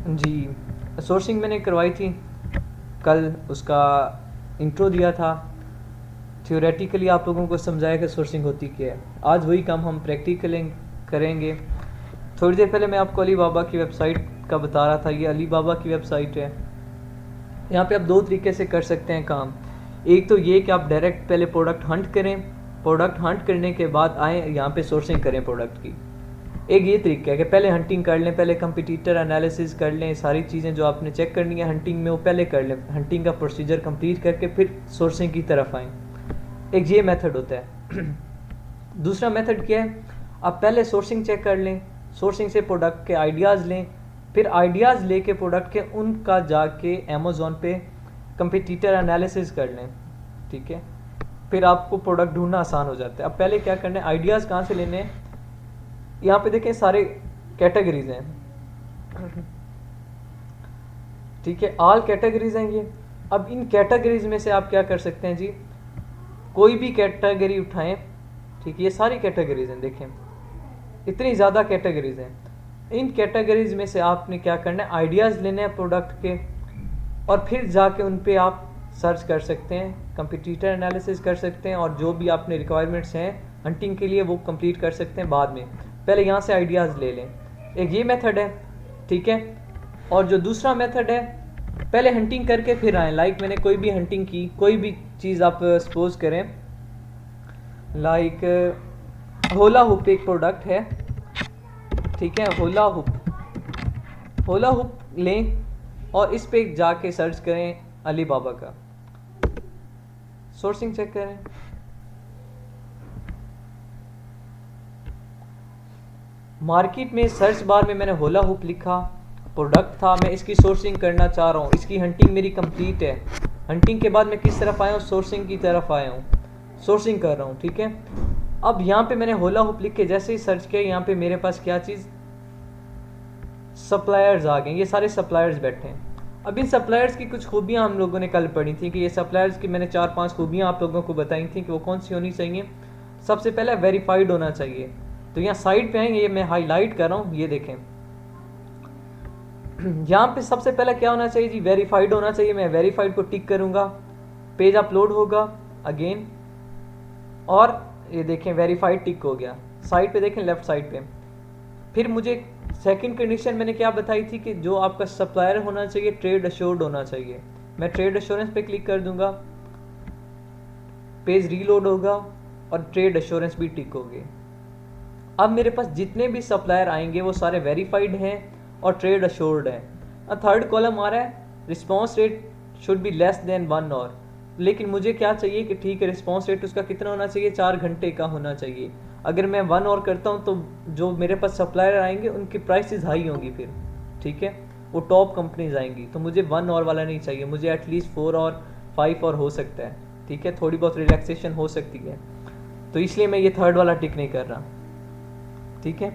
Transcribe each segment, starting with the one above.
जी, sourcing मैंने करवाई थी कल, उसका इंट्रो दिया था, थ्योरेटिकली आप लोगों को समझाया कि सोर्सिंग होती क्या है। आज वही काम हम प्रैक्टिकली करेंगे। थोड़ी देर पहले मैं आपको अली बाबा की वेबसाइट का बता रहा था। ये अली बाबा की वेबसाइट है। यहाँ पे आप दो तरीके से कर सकते हैं काम। एक तो ये कि आप डायरेक्ट पहले प्रोडक्ट हंट करें, प्रोडक्ट हंट करने के बाद आएँ यहाँ पे सोर्सिंग करें प्रोडक्ट की। एक ये तरीका है कि पहले हंटिंग कर लें, पहले कंपटीटर एनालिसिस कर लें, सारी चीज़ें जो आपने चेक करनी है हंटिंग में वो पहले कर लें, हंटिंग का प्रोसीजर कंप्लीट करके फिर सोर्सिंग की तरफ आएँ। एक ये मेथड होता है। दूसरा मेथड क्या है, आप पहले सोर्सिंग चेक कर लें, सोर्सिंग से प्रोडक्ट के आइडियाज़ लें, फिर आइडियाज़ लेके प्रोडक्ट के उनका जाके अमेज़ॉन पे कंपटीटर एनालिसिस कर लें, ठीक है। फिर आपको प्रोडक्ट ढूंढना आसान हो जाता है। अब पहले क्या करना है, आइडियाज़ कहाँ से लेने हैं। यहाँ पे देखें सारे कैटेगरीज हैं, ठीक है, ऑल कैटेगरीज हैं ये। अब इन कैटेगरीज में से आप क्या कर सकते हैं जी, कोई भी कैटेगरी उठाएं, ठीक है, ये सारी कैटेगरीज हैं, देखें इतनी ज़्यादा कैटेगरीज हैं। इन कैटेगरीज में से आपने क्या करना है, आइडियाज़ लेने हैं प्रोडक्ट के, और फिर जाके उन पे आप सर्च कर सकते हैं, कंपटीटर एनालिसिस कर सकते हैं, और जो भी आपने रिक्वायरमेंट्स हैं हंटिंग के लिए वो कंप्लीट कर सकते हैं बाद में। पहले यहाँ से आइडियाज़ ले लें, एक ये मेथड है, ठीक है। और जो दूसरा मेथड है, पहले हंटिंग करके फिर आएँ। लाइक मैंने कोई भी हंटिंग की, कोई भी चीज़ आप सपोज करें, लाइक होला हुप एक प्रोडक्ट है, ठीक है, होला हुप, होला हुप लें और इस पे जाके सर्च करें अली बाबा का, सोर्सिंग चेक करें। मार्केट में सर्च बार में मैंने होला हुप लिखा, प्रोडक्ट था, मैं इसकी सोर्सिंग करना चाह रहा हूँ, इसकी हंटिंग मेरी कंप्लीट है। हंटिंग के बाद मैं किस तरफ आया हूँ, सोर्सिंग की तरफ आया हूँ, सोर्सिंग कर रहा हूँ, ठीक है। अब यहाँ पे मैंने होला हुप लिख के जैसे ही सर्च किया, यहाँ पे मेरे पास क्या चीज़, सप्लायर्स आ गए, ये सारे सप्लायर्स बैठे हैं। अब इन सप्लायर्स की कुछ खूबियाँ हम लोगों ने कल पढ़ी थी कि ये सप्लायर्स की मैंने 4-5 खूबियाँ आप लोगों को बताई थी कि वो कौन सी होनी चाहिए। सबसे पहले वेरीफाइड होना चाहिए। तो यहाँ साइड पे आएंगे, ये मैं हाईलाइट कर रहा हूँ, ये देखें यहाँ पे सबसे पहले क्या होना चाहिए जी, वेरीफाइड होना चाहिए। मैं वेरीफाइड को टिक करूँगा, पेज अपलोड होगा अगेन, और ये देखें वेरीफाइड टिक हो गया। साइड पे देखें लेफ्ट साइड पे। फिर मुझे सेकंड कंडीशन मैंने क्या बताई थी कि जो आपका सप्लायर होना चाहिए ट्रेड अश्योर्ड होना चाहिए। मैं ट्रेड अश्योरेंस पे क्लिक कर दूंगा, पेज रीलोड होगा और ट्रेड अश्योरेंस भी टिक होगी। अब मेरे पास जितने भी सप्लायर आएंगे वो सारे वेरीफाइड हैं और ट्रेड अश्योर्ड हैं। अब थर्ड कॉलम आ रहा है, response rate should be less than 1 hour. लेकिन मुझे क्या चाहिए कि ठीक है, रिस्पॉन्स रेट उसका कितना होना चाहिए, 4 घंटे का होना चाहिए। अगर मैं 1 आवर करता हूँ तो जो मेरे पास सप्लायर आएंगे उनकी प्राइसेस हाई होंगी फिर, ठीक है, वो टॉप कंपनीज आएंगी। तो मुझे 1 आवर वाला नहीं चाहिए, मुझे एटलीस्ट 4 और 5 और हो सकता है, ठीक है, थोड़ी बहुत रिलैक्सेशन हो सकती है। तो इसलिए मैं ये थर्ड वाला टिक नहीं कर रहा, ठीक है।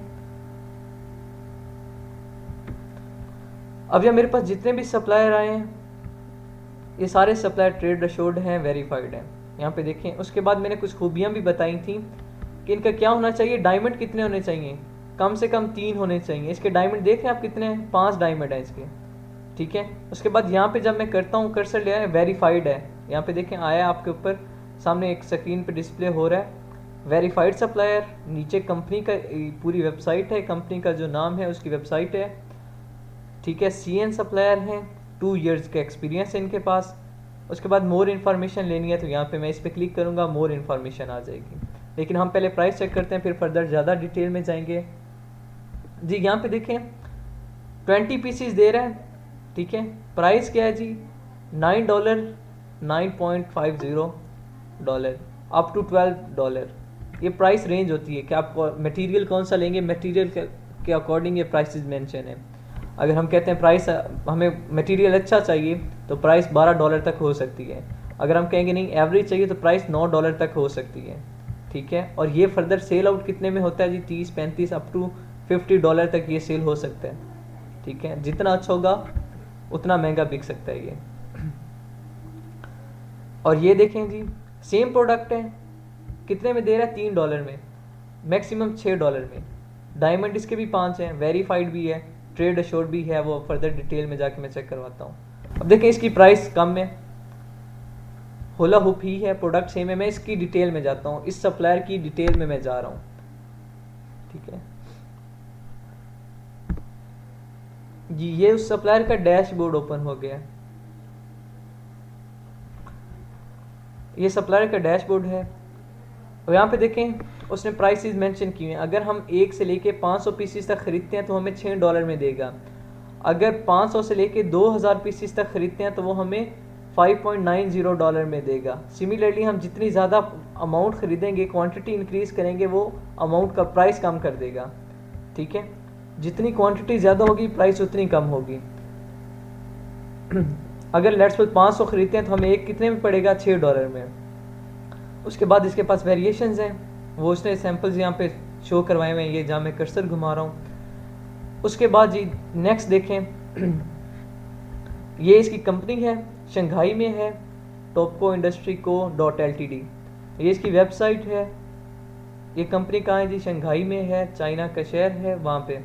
अब जब मेरे पास जितने भी सप्लायर आए हैं ये सारे सप्लायर ट्रेड अश्योर्ड हैं, वेरीफाइड हैं, यहाँ पे देखें। उसके बाद मैंने कुछ खूबियाँ भी बताई थी कि इनका क्या होना चाहिए, डायमंड कितने होने चाहिए, कम से कम 3 होने चाहिए। इसके डायमंड देखें आप कितने हैं, 5 डायमंड हैं इसके, ठीक है। उसके बाद यहाँ पे जब मैं करता हूँ कर्सर ले आया, वेरीफाइड है, यहाँ पे देखें आया आपके ऊपर सामने एक स्क्रीन पे डिस्प्ले हो रहा है वेरीफाइड सप्लायर। नीचे कंपनी का पूरी वेबसाइट है, कंपनी का जो नाम है उसकी वेबसाइट है, ठीक है। CN सप्लायर हैं, 2 ईयर्स का एक्सपीरियंस है इनके पास। उसके बाद मोर इन्फॉर्मेशन लेनी है तो यहाँ पे मैं इस पर क्लिक करूँगा, मोर इन्फॉर्मेशन आ जाएगी। लेकिन हम पहले प्राइस चेक करते हैं, फिर फर्दर ज़्यादा डिटेल में जाएंगे जी। यहाँ पे देखें 20 पीसीज दे रहा है, ठीक है। प्राइस क्या है जी, $9, $9.50 अप टू $12। ये प्राइस रेंज होती है कि आप मटेरियल कौन सा लेंगे, मटेरियल के अकॉर्डिंग ये प्राइसेस मेंशन है। अगर हम कहते हैं प्राइस हमें मटेरियल अच्छा चाहिए तो प्राइस $12 तक हो सकती है। अगर हम कहेंगे नहीं एवरेज चाहिए तो प्राइस $9 तक हो सकती है, ठीक है। और ये फर्दर सेल आउट कितने में होता है जी, 30-35 अप टू $50 तक ये सेल हो सकता है, ठीक है। जितना अच्छा होगा उतना महंगा बिक सकता है ये। और ये देखें जी सेम प्रोडक्ट है, कितने में दे रहा है, $3 में, मैक्सिमम $6 में। डायमंड इसके भी 5 हैं, वेरीफाइड भी है, ट्रेड अश्योर्ड भी है, वो फर्दर डिटेल में जाके मैं चेक करवाता हूँ। अब देखें इसकी प्राइस कम है, होला हुप ही है, प्रोडक्ट सेम है। मैं इसकी डिटेल में जाता हूँ, इस सप्लायर की डिटेल में मैं जा रहा हूँ, ठीक है जी। ये उस सप्लायर का डैशबोर्ड ओपन हो गया, ये सप्लायर का डैशबोर्ड है और यहाँ पे देखें उसने प्राइसेस मेंशन किए हैं। अगर हम 1 से लेके 500 पीसीस तक खरीदते हैं तो हमें $6 में देगा। अगर 500 से लेके 2000 पीसीस तक खरीदते हैं तो वो हमें $5.90 में देगा। सिमिलरली हम जितनी ज़्यादा अमाउंट खरीदेंगे, क्वांटिटी इंक्रीज़ करेंगे, वो अमाउंट का प्राइस कम कर देगा, ठीक है। जितनी क्वांटिटी ज़्यादा होगी प्राइस उतनी कम होगी। अगर लेट्स सपोज 500 खरीदते हैं तो हमें एक कितने में पड़ेगा, $6 में। उसके बाद इसके पास वेरिएशंस हैं, वो उसने सैम्पल्स यहाँ पे शो करवाए हुए हैं, ये जहाँ मैं कर्सर घुमा रहा हूँ। उसके बाद जी नेक्स्ट देखें, ये इसकी कंपनी है, शंघाई में है, टॉपको इंडस्ट्री को .ltd। ये इसकी वेबसाइट है। ये कंपनी कहाँ है जी, शंघाई में है, चाइना का शहर है, वहाँ पे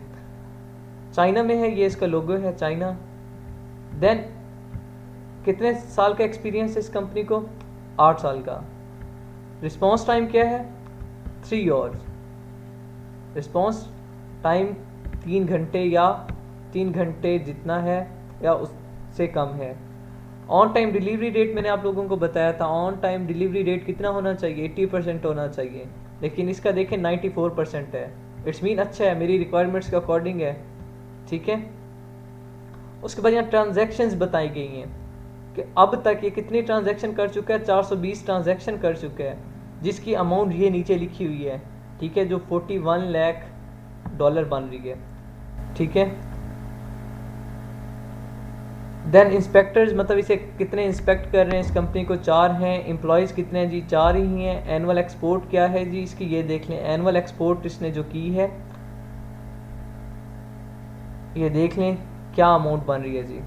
चाइना में है। ये इसका लोगो है, चाइना। देन कितने साल का एक्सपीरियंस है इस कंपनी को, 8 साल का। रिस्पॉन्स टाइम क्या है, 3 आवर्स। रिस्पॉन्स टाइम 3 घंटे या 3 घंटे जितना है या उससे कम है। ऑन टाइम डिलीवरी रेट मैंने आप लोगों को बताया था, ऑन टाइम डिलीवरी रेट कितना होना चाहिए, 80% होना चाहिए, लेकिन इसका देखें 94% है। इट्स मीन अच्छा है, मेरी रिक्वायरमेंट्स के अकॉर्डिंग है, ठीक है। उसके बाद यहाँ ट्रांजैक्शंस बताई गई हैं कि अब तक ये कितनी ट्रांजैक्शन कर चुका है, 420 ट्रांजैक्शन कर चुका है, जिसकी अमाउंट ये नीचे लिखी हुई है, ठीक है, जो $41 लाख बन रही है, ठीक है। देन इंस्पेक्टर्स, मतलब इसे कितने इंस्पेक्ट कर रहे हैं इस कंपनी को, 4 हैं। एम्प्लॉयज़ कितने हैं जी, 4 ही हैं। एनुअल एक्सपोर्ट क्या है जी इसकी, ये देख लें। एनुअल एक्सपोर्ट इसने जो की है, ये देख लें क्या अमाउंट बन रही है जी।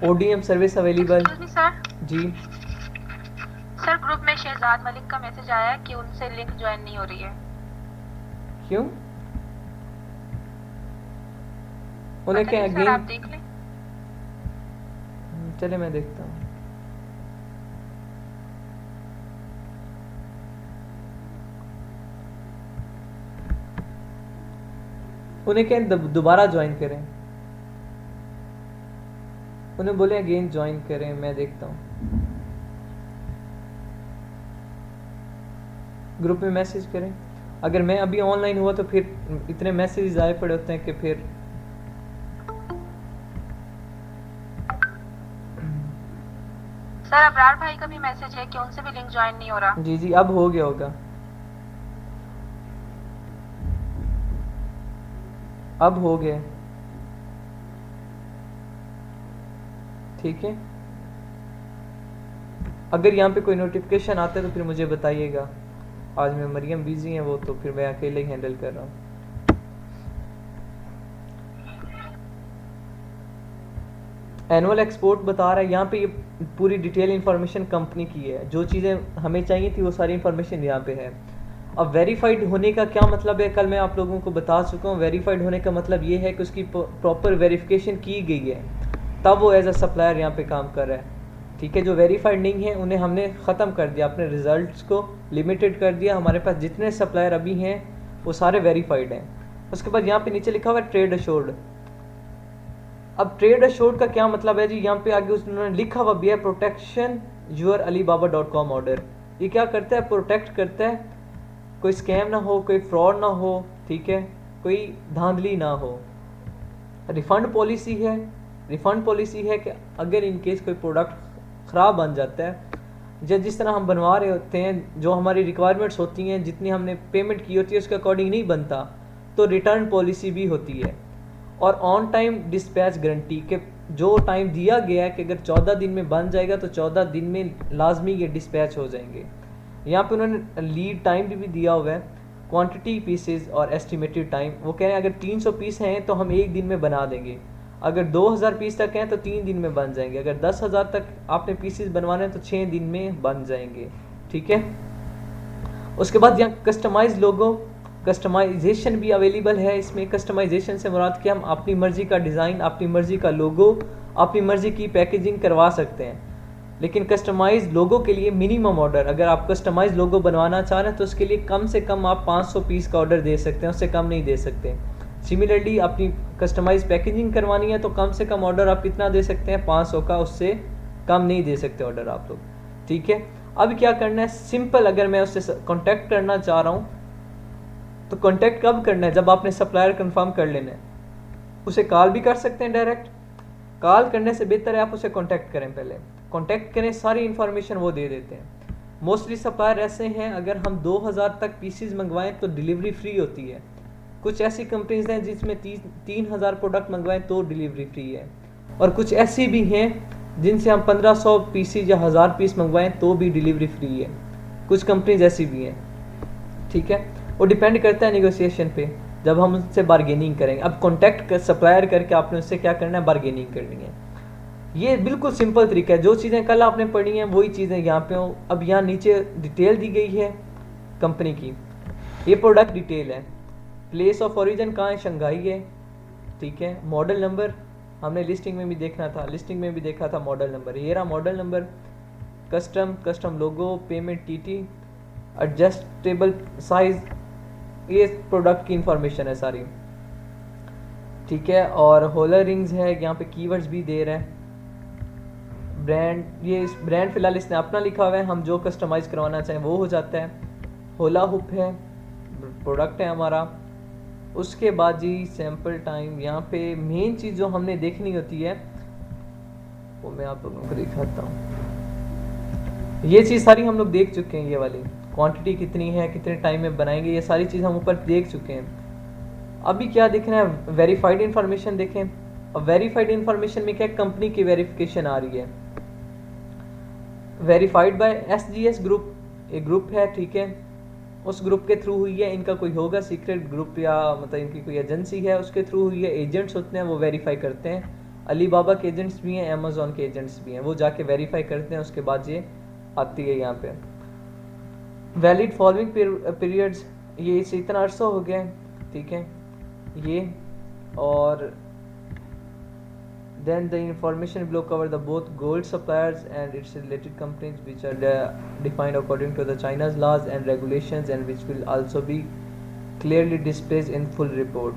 ओडीएम सर्विस अवेलेबल जी। सर ग्रुप में शहजाद मलिक का मैसेज आया है कि उनसे लिंक ज्वाइन नहीं हो रही है। क्यों, उन्हें क्या सर आप देख लें। चले मैं देखता हूँ। उन्हें क्या दोबारा ज्वाइन करें, उन्हें बोले अगेन ज्वाइन करें, मैं देखता हूँ। ग्रुप में मैसेज करें। अगर मैं अभी ऑनलाइन हुआ तो फिर इतने मैसेज आए पड़े होते हैं कि फिर सर अबरार भाई का भी मैसेज है कि उनसे भी लिंक ज्वाइन नहीं हो रहा। जी जी, अब हो गया होगा, अब हो गया, ठीक है। अगर यहाँ पे कोई नोटिफिकेशन आता है तो फिर मुझे बताइएगा। आज मैं मरियम बिजी है वो, तो फिर मैं अकेले ही हैंडल कर रहा हूँ। एनुअल एक्सपोर्ट बता रहा है यहाँ पे, ये पूरी डिटेल इंफॉर्मेशन कंपनी की है, जो चीज़ें हमें चाहिए थी वो सारी इंफॉर्मेशन यहाँ पे है। अब वेरीफाइड होने का क्या मतलब है, कल मैं आप लोगों को बता चुका हूँ। वेरीफाइड होने का मतलब ये है कि उसकी प्रॉपर वेरिफिकेशन की गई है, तब वो एज अ सप्लायर यहाँ पे काम कर रहा है, ठीक है। जो वेरीफाइड नहीं है उन्हें हमने ख़त्म कर दिया, अपने रिजल्ट्स को लिमिटेड कर दिया। हमारे पास जितने सप्लायर अभी हैं वो सारे वेरीफाइड हैं। उसके बाद यहाँ पे नीचे लिखा हुआ है ट्रेड अश्योर्ड। अब ट्रेड अश्योर्ड का क्या मतलब है जी, यहाँ पे आगे उन्होंने लिखा हुआ भी है प्रोटेक्शन योर alibaba.com ऑर्डर। ये क्या करता है, प्रोटेक्ट करता है, कोई स्कैम ना हो, कोई फ्रॉड ना हो, ठीक है, कोई धांधली ना हो। रिफ़ंड पॉलिसी है, रिफ़ंड पॉलिसी है कि अगर इन केस कोई प्रोडक्ट ख़राब बन जाता है, जिस तरह हम बनवा रहे होते हैं, जो हमारी रिक्वायरमेंट्स होती हैं, जितनी हमने पेमेंट की होती है उसके अकॉर्डिंग नहीं बनता, तो रिटर्न पॉलिसी भी होती है। और ऑन टाइम डिस्पैच गारंटी के जो टाइम दिया गया है कि अगर 14 दिन में बन जाएगा तो 14 दिन में लाजमी ये डिस्पैच हो जाएंगे। यहाँ पे उन्होंने लीड टाइम भी दिया हुआ है, क्वांटिटी पीसेस और एस्टिमेटेड टाइम। वो कह रहे हैं अगर 300 पीस हैं तो हम 1 दिन में बना देंगे, अगर 2000 पीस तक हैं तो 3 दिन में बन जाएंगे, अगर 10,000 तक आपने पीसेस बनवाने हैं तो 6 दिन में बन जाएंगे, ठीक है। उसके बाद यहाँ कस्टमाइज लोगो, कस्टमाइजेशन भी अवेलेबल है इसमें। कस्टमाइजेशन से मुराद कि हम अपनी मर्ज़ी का डिज़ाइन, अपनी मर्ज़ी का लोगो, अपनी मर्ज़ी की पैकेजिंग करवा सकते हैं। लेकिन कस्टमाइज़ लोगो के लिए मिनिमम ऑर्डर, अगर आप कस्टमाइज़ लोगो बनवाना चाह रहे हैं तो उसके लिए कम से कम आप 500 पीस का ऑर्डर दे सकते हैं, उससे कम नहीं दे सकते। सिमिलरली अपनी कस्टमाइज़ पैकेजिंग करवानी है तो कम से कम ऑर्डर आप कितना दे सकते हैं, 500 का, उससे कम नहीं दे सकते ऑर्डर आप लोग, ठीक है। अब क्या करना है, सिंपल, अगर मैं उससे कॉन्टैक्ट करना चाह रहा हूँ तो कॉन्टैक्ट कब करना है, जब आपने सप्लायर कंफर्म कर लेना है। उसे कॉल भी कर सकते हैं डायरेक्ट, कॉल करने से बेहतर है आप उसे कॉन्टैक्ट करें, पहले कॉन्टैक्ट करें, सारी इन्फॉर्मेशन वो दे देते हैं। मोस्टली सप्लायर ऐसे हैं, अगर हम 2000 तक पीसीज मंगवाएं तो डिलीवरी फ्री होती है। कुछ ऐसी कंपनीज हैं जिसमें 3000 प्रोडक्ट मंगवाएं तो डिलीवरी फ्री है, और कुछ ऐसी भी हैं जिनसे हम 1500 पीसीज या 1000 पीस मंगवाएं तो भी डिलीवरी फ्री है। कुछ कंपनीज ऐसी भी हैं, ठीक है। वो डिपेंड करता है नेगोशिएशन पे, जब हम उनसे बार्गेनिंग करेंगे। अब कॉन्टैक्ट सप्लायर करके आपने उससे क्या करना है, बार्गेनिंग करनी है। ये बिल्कुल सिंपल तरीका है, जो चीज़ें कल आपने पढ़ी हैं वही चीज़ें यहाँ पे हो। अब यहाँ नीचे डिटेल दी गई है कंपनी की, ये प्रोडक्ट डिटेल है, प्लेस ऑफ ओरिजिन कहाँ है, शंघाई है, ठीक है। मॉडल नंबर हमने लिस्टिंग में भी देखना था, लिस्टिंग में भी देखा था मॉडल नंबर, ये रहा मॉडल नंबर। कस्टम लोगो, पेमेंट टीटी, एडजस्टेबल साइज, ये प्रोडक्ट की इंफॉर्मेशन है सारी, ठीक है। और होलर रिंग्स है, यहाँ पे कीवर्ड्स भी दे रहा है। ब्रांड, ये इस ब्रांड फिलहाल इसने अपना लिखा हुआ है, हम जो कस्टमाइज़ करवाना चाहें वो हो जाता है। होला हुप है, प्रोडक्ट है हमारा। उसके बाद जी सैम्पल टाइम, यहाँ पे मेन चीज़ जो हमने देखनी होती है वो मैं आप लोगों को दिखाता हूँ। ये चीज़ सारी हम लोग देख चुके हैं, ये वाली क्वांटिटी कितनी है, कितने टाइम में बनाएंगे, ये सारी चीज़ हम ऊपर देख चुके हैं। अभी क्या देखना है, वेरीफाइड इन्फॉर्मेशन देखें। अब वेरीफाइड इन्फॉर्मेशन में क्या, कंपनी की वेरिफिकेशन आ रही है, वेरीफाइड बाय SGS ग्रुप, एक ग्रुप है, ठीक है। उस ग्रुप के थ्रू हुई है, इनका कोई होगा सीक्रेट ग्रुप या मतलब इनकी कोई एजेंसी है, उसके थ्रू हुई है। एजेंट्स होते हैं वो वेरीफाई करते हैं, अलीबाबा के एजेंट्स भी हैं, अमेजोन के एजेंट्स भी हैं, वो जाके वेरीफाई करते हैं, उसके बाद ये आती है यहाँ पे। वैलिड फॉलोइंग पीरियड्स, ये इसे इतना अर्सा हो गया है, ठीक है ये। और then the information below cover the both gold suppliers and its related companies which are defined according to the China's laws and regulations and which will also be clearly displayed in full report।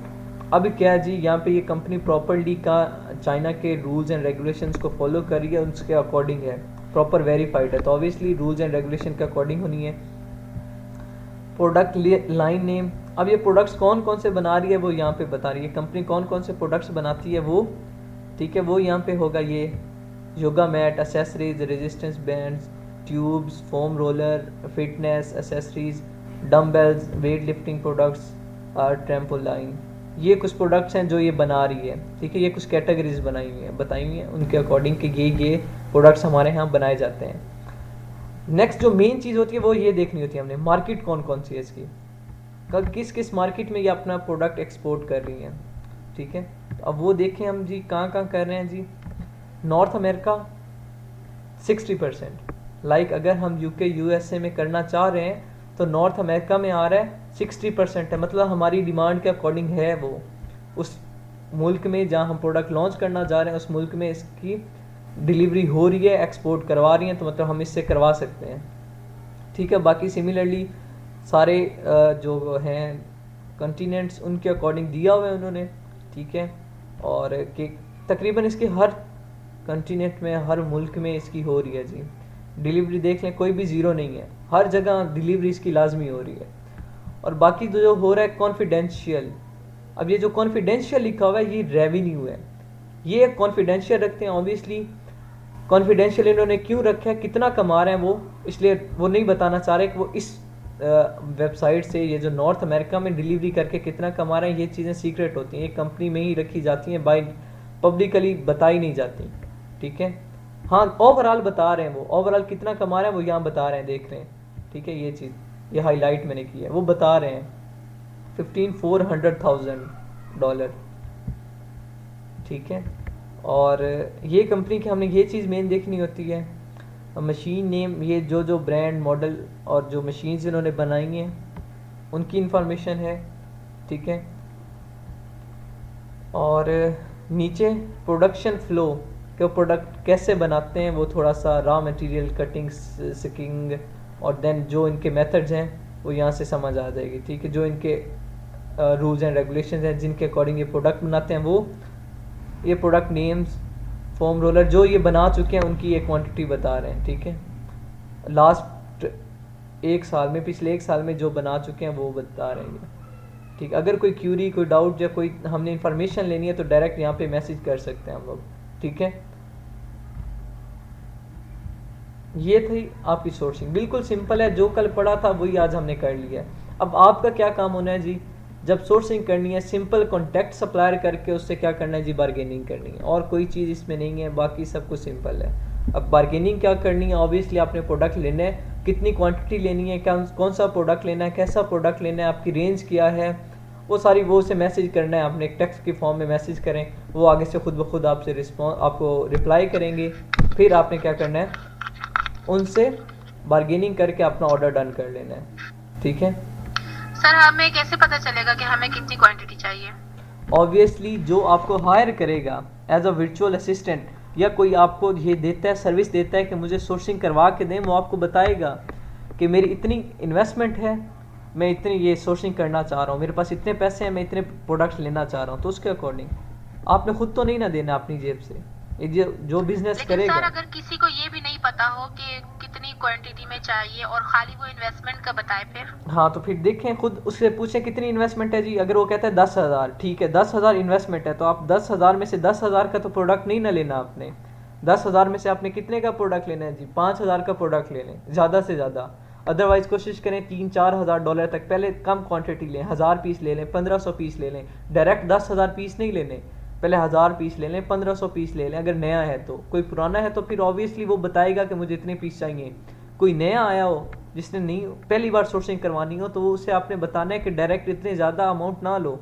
अब क्या है जी, यहाँ पे ये company properly का China के rules and regulations को follow कर रही है, उसके अकॉर्डिंग है, प्रॉपर वेरीफाइड है, तो ऑब्वियसली रूल्स एंड रेगुलेशन के अकॉर्डिंग होनी है। प्रोडक्ट लाइन नेम, अब ये प्रोडक्ट्स कौन कौन से बना रही है वो यहाँ पे बता रही है, कंपनी कौन कौन से प्रोडक्ट्स बनाती है वो, ठीक है, वो यहाँ पे होगा। ये yoga mat, accessories, resistance bands, tubes, foam roller, fitness accessories, dumbbells, weight lifting products और ट्रैम्पोलाइन, ये कुछ प्रोडक्ट्स हैं जो ये बना रही है, ठीक है। ये कुछ कैटेगरीज बनाई हुई हैं, बताई हुई हैं उनके अकॉर्डिंग कि ये प्रोडक्ट्स हमारे यहाँ बनाए जाते हैं। नेक्स्ट जो मेन चीज़ होती है वो ये देखनी होती है हमने, मार्केट कौन कौन सी है इसकी, कब किस किस मार्केट में ये अपना प्रोडक्ट एक्सपोर्ट कर रही हैं, ठीक है। तो अब वो देखें हम जी कहाँ कहाँ कर रहे हैं जी। नॉर्थ अमेरिका 60%, लाइक अगर हम UK USA में करना चाह रहे हैं तो नॉर्थ अमेरिका में आ रहा है 60% है, मतलब हमारी डिमांड के अकॉर्डिंग है वो। उस मुल्क में जहाँ हम प्रोडक्ट लॉन्च करना जा रहे हैं उस मुल्क में इसकी डिलीवरी हो रही है, एक्सपोर्ट करवा रही हैं, तो मतलब हम इससे करवा सकते हैं, ठीक है। बाकी सिमिलरली सारे जो हैं कंटिनेंट्स उनके अकॉर्डिंग दिया हुआ है उन्होंने, ठीक है। और कि तकरीबन इसके हर कंटिनेंट में, हर मुल्क में इसकी हो रही है जी डिलीवरी, देख लें कोई भी ज़ीरो नहीं है, हर जगह डिलीवरी इसकी लाजमी हो रही है। और बाकी जो हो रहा है कॉन्फिडेंशियल, अब ये जो कॉन्फिडेंशियल लिखा हुआ है ये रेवेन्यू है, ये कॉन्फिडेंशियल रखते हैं। ऑब्वियसली कॉन्फिडेंशियल इन्होंने क्यों रखा है, कितना कमा रहे हैं वो, इसलिए वो नहीं बताना चाह रहे कि वो इस वेबसाइट से ये जो नॉर्थ अमेरिका में डिलीवरी करके कितना कमा रहे हैं, ये चीज़ें सीक्रेट होती हैं, ये कंपनी में ही रखी जाती हैं, बाय पब्लिकली बताई नहीं जाती, ठीक है। हाँ ओवरऑल बता रहे हैं, वो ओवरऑल कितना कमा रहे हैं वो यहाँ बता रहे हैं, देख रहे हैं, ठीक है। ये चीज़ ये हाईलाइट मैंने की है, वो बता रहे हैं $400,000, ठीक है। और ये कंपनी की हमने ये चीज़ मेन देखनी होती है। मशीन नेम, ये जो ब्रांड मॉडल और जो मशीन्स इन्होंने बनाई हैं उनकी इंफॉर्मेशन है, ठीक है। और नीचे प्रोडक्शन फ्लो के प्रोडक्ट कैसे बनाते हैं, वो थोड़ा सा रॉ मटेरियल कटिंग सिकिंग और देन जो इनके मेथड्स हैं वो यहाँ से समझ आ जाएगी, ठीक है। जो इनके रूल्स एंड रेगुलेशंस हैं जिनके अकॉर्डिंग ये प्रोडक्ट बनाते हैं, वो ये प्रोडक्ट नेम्स, फोम रोलर जो ये बना चुके हैं उनकी ये क्वांटिटी बता रहे हैं, ठीक है। लास्ट एक साल में, पिछले एक साल में जो बना चुके हैं वो बता रहे हैं, ठीक। अगर कोई क्यूरी, कोई डाउट या कोई हमने इन्फॉर्मेशन लेनी है तो डायरेक्ट यहाँ पे मैसेज कर सकते हैं हम लोग, ठीक है। ये थी आपकी सोर्सिंग, बिल्कुल सिंपल है। जो कल पढ़ा था वही आज हमने कर लिया है। अब आपका क्या काम होना है जी, जब सोर्सिंग करनी है सिंपल कॉन्टैक्ट सप्लायर करके उससे क्या करना है जी, बार्गेनिंग करनी है, और कोई चीज़ इसमें नहीं है, बाकी सब कुछ सिंपल है। अब बार्गेनिंग क्या करनी है, ऑब्वियसली आपने प्रोडक्ट लेना है, कितनी क्वांटिटी लेनी है, क्या कौन सा प्रोडक्ट लेना है, कैसा प्रोडक्ट लेना है, आपकी रेंज क्या है, वो सारी वो से मैसेज करना है। आपने एक टेक्स्ट के फॉर्म में मैसेज करें, वो आगे से खुद ब खुद आपसे आपको रिप्लाई करेंगे। फिर आपने क्या करना है, उनसे बार्गेनिंग करके अपना ऑर्डर डन कर लेना है, ठीक है। सर हमें कैसे पता चलेगा कि हमें कितनी क्वांटिटी चाहिए? ऑब्वियसली जो आपको हायर करेगा एज अ वर्चुअल असिस्टेंट या कोई आपको ये देता है, सर्विस देता है कि मुझे सोर्सिंग करवा के दें, वो आपको बताएगा कि मेरी इतनी इन्वेस्टमेंट है, मैं इतनी ये सोर्सिंग करना चाह रहा हूँ, मेरे पास इतने पैसे हैं, मैं इतने प्रोडक्ट्स लेना चाह रहा हूँ, तो उसके अकॉर्डिंग आपने खुद तो नहीं ना देना अपनी जेब से। ये जो बिजनेस लेकिन करेगा, सर अगर किसी को ये भी नहीं पता हो कि कितनी क्वांटिटी में चाहिए और खाली वो इन्वेस्टमेंट का बताए फिर? हाँ तो फिर देखें, खुद उससे पूछें कितनी इन्वेस्टमेंट है जी। अगर वो कहता है 10,000, ठीक है 10,000 इन्वेस्टमेंट है, तो आप 10,000 में से 10,000 का तो प्रोडक्ट नहीं ना लेना आपने। 10,000 में से आपने कितने का प्रोडक्ट लेना है जी, 5,000 का प्रोडक्ट ले लें ज़्यादा से ज़्यादा। अदरवाइज कोशिश करें 3-4 हज़ार डॉलर तक, पहले कम क्वांटिटी लें, 1000 पीस ले लें, 1500 पीस ले लें। डायरेक्ट 10,000 पीस नहीं लेने, पहले 1000 पीस ले लें, 1500 पीस ले लें। अगर नया है तो, कोई पुराना है तो फिर ऑब्वियसली वो बताएगा कि मुझे इतने पीस चाहिए। कोई नया आया हो जिसने नहीं पहली बार सोर्सिंग करवानी हो, तो उसे आपने बताना है कि डायरेक्ट इतने ज़्यादा अमाउंट ना लो,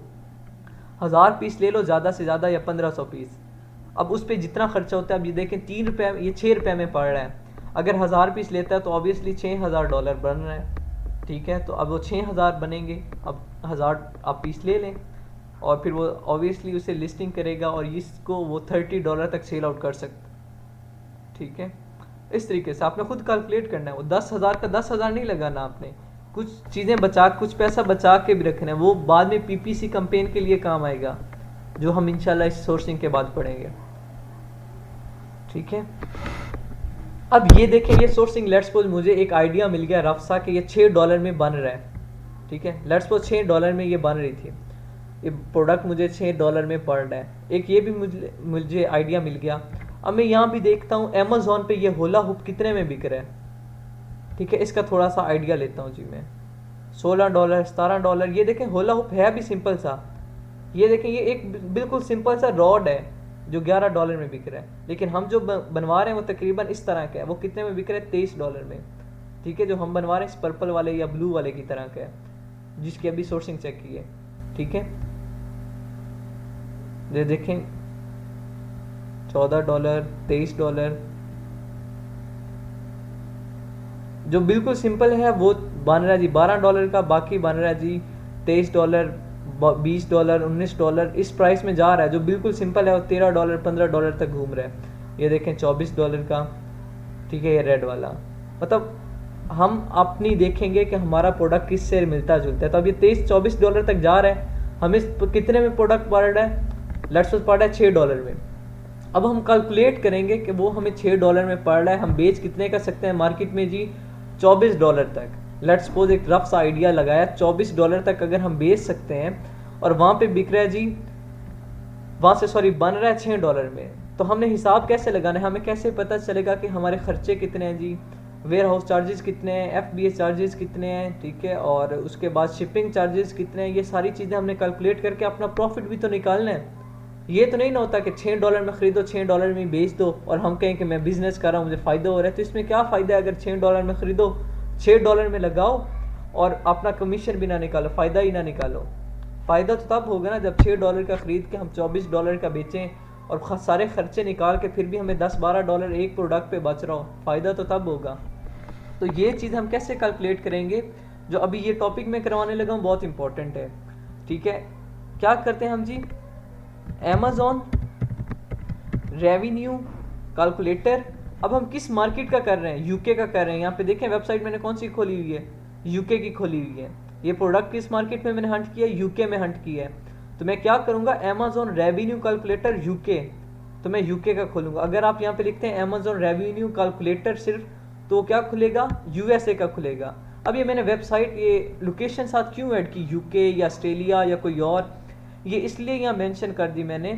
1000 पीस ले लो ज़्यादा से ज़्यादा, या 1500 पीस। अब उस पर जितना खर्चा होता है, अब ये देखें 3 रुपये, ये 6 रुपये में पड़ रहा है। अगर 1000 पीस लेता है तो ऑब्वियसली $6,000 बन रहा है, ठीक है। तो अब वो 6,000 बनेंगे, अब 1000 आप पीस ले लें, और फिर वो ऑब्वियसली उसे लिस्टिंग करेगा और इसको वो $30 तक सेल आउट कर सकता, ठीक है। इस तरीके से आपने खुद कैलकुलेट करना है। वो 10,000 का 10,000 नहीं लगाना आपने, कुछ चीज़ें बचा, कुछ पैसा बचा के भी रखना है, वो बाद में पीपीसी कैंपेन के लिए काम आएगा, जो हम इंशाल्लाह इस सोर्सिंग के बाद पढ़ेंगे, ठीक है। अब ये देखें, ये सोर्सिंग, लेट्स सपोज मुझे एक आइडिया मिल गया रफ सा कि ये $6 में बन रहा है, ठीक है। लेट्स सपोज $6 में ये बन रही थी, ये प्रोडक्ट मुझे $6 में पड़ रहा है। एक ये भी मुझे आइडिया मिल गया। अब मैं यहाँ भी देखता हूँ अमेज़ॉन पे ये होला हुप कितने में बिक रहा है, ठीक है। इसका थोड़ा सा आइडिया लेता हूँ जी मैं। $16, $17, ये देखें होला हुप है भी सिंपल सा। ये देखें, ये एक बिल्कुल सिंपल सा रॉड है जो $11 में बिक रहा है, लेकिन हम जो बनवा रहे हैं वो तकरीबन इस तरह का है। वो कितने में बिक रहा है, $23 में, ठीक है। जो हम बनवा रहे हैं इस पर्पल वाले या ब्लू वाले की तरह का है, जिसकी अभी सोर्सिंग चेक की है, ठीक है। ये देखें $14, $23, जो बिल्कुल सिंपल है वो बन रहा है जी $12 का, बाकी बन रहा है जी $23, $20, $19। इस प्राइस में जा रहा है। जो बिल्कुल सिंपल है वो $13, $15 तक घूम रहा है। ये देखें $24 का, ठीक है, ये रेड वाला। मतलब हम अपनी देखेंगे कि हमारा प्रोडक्ट किससे मिलता जुलता है। तो अब ये $23-24 तक जा रहा है। हमें कितने में प्रोडक्ट पड़ रहा है, लेट्स सपोज पड़ रहा है $6 में। अब हम कैलकुलेट करेंगे कि वो हमें $6 में पड़ रहा है, हम बेच कितने कर सकते हैं मार्केट में जी, $24 तक। लेट्स सपोज एक रफ सा आइडिया लगाया, $24 तक अगर हम बेच सकते हैं और वहाँ पे बिक रहा है जी, वहाँ से सॉरी बन रहा है $6 में, तो हमने हिसाब कैसे लगाना है, हमें कैसे पता चलेगा कि हमारे खर्चे कितने हैं जी, वेयर हाउस चार्जेस कितने हैं, FBA चार्जेस कितने हैं, ठीक है, और उसके बाद शिपिंग चार्जेस कितने हैं। ये सारी चीज़ें हमने कैलकुलेट करके अपना प्रॉफिट भी तो निकालना है। ये तो नहीं ना होता कि $6 में ख़रीदो, $6 में बेच दो और हम कहें कि मैं बिज़नेस कर रहा हूँ, मुझे फ़ायदा हो रहा है। तो इसमें क्या फ़ायदा है, अगर $6 में ख़रीदो, $6 में लगाओ और अपना कमीशन भी ना निकालो, फ़ायदा ही ना निकालो। फ़ायदा तो तब होगा ना जब $6 का ख़रीद के हम $24 का बेचें और सारे खर्चे निकाल के फिर भी हमें $10-12 एक प्रोडक्ट पे बच रहा हो, फ़ायदा तो तब होगा। तो ये चीज़ हम कैसे कैलकुलेट करेंगे, जो अभी ये टॉपिक मैं करवाने लगा हूँ बहुत इंपॉर्टेंट है, ठीक है। क्या करते हैं हम जी, अमेज़ॉन रेवेन्यू कैलकुलेटर। अब हम किस मार्केट का कर रहे हैं, यूके का कर रहे हैं। यहाँ पे देखें वेबसाइट मैंने कौन सी खोली हुई है, यूके की खोली हुई है। ये प्रोडक्ट किस मार्केट में मैंने हंट किया, यूके में हंट किया है। तो मैं क्या करूँगा, अमेज़ॉन रेवेन्यू कैलकुलेटर यूके, तो मैं यूके का खोलूँगा। अगर आप यहाँ पे लिखते हैं अमेज़ॉन रेवेन्यू कैलकुलेटर सिर्फ, तो क्या खुलेगा, यूएसए का खुलेगा। अब ये मैंने वेबसाइट, ये लोकेशन साथ क्यों ऐड की, यूके या ऑस्ट्रेलिया या कोई और, ये इसलिए यहाँ मेंशन कर दी मैंने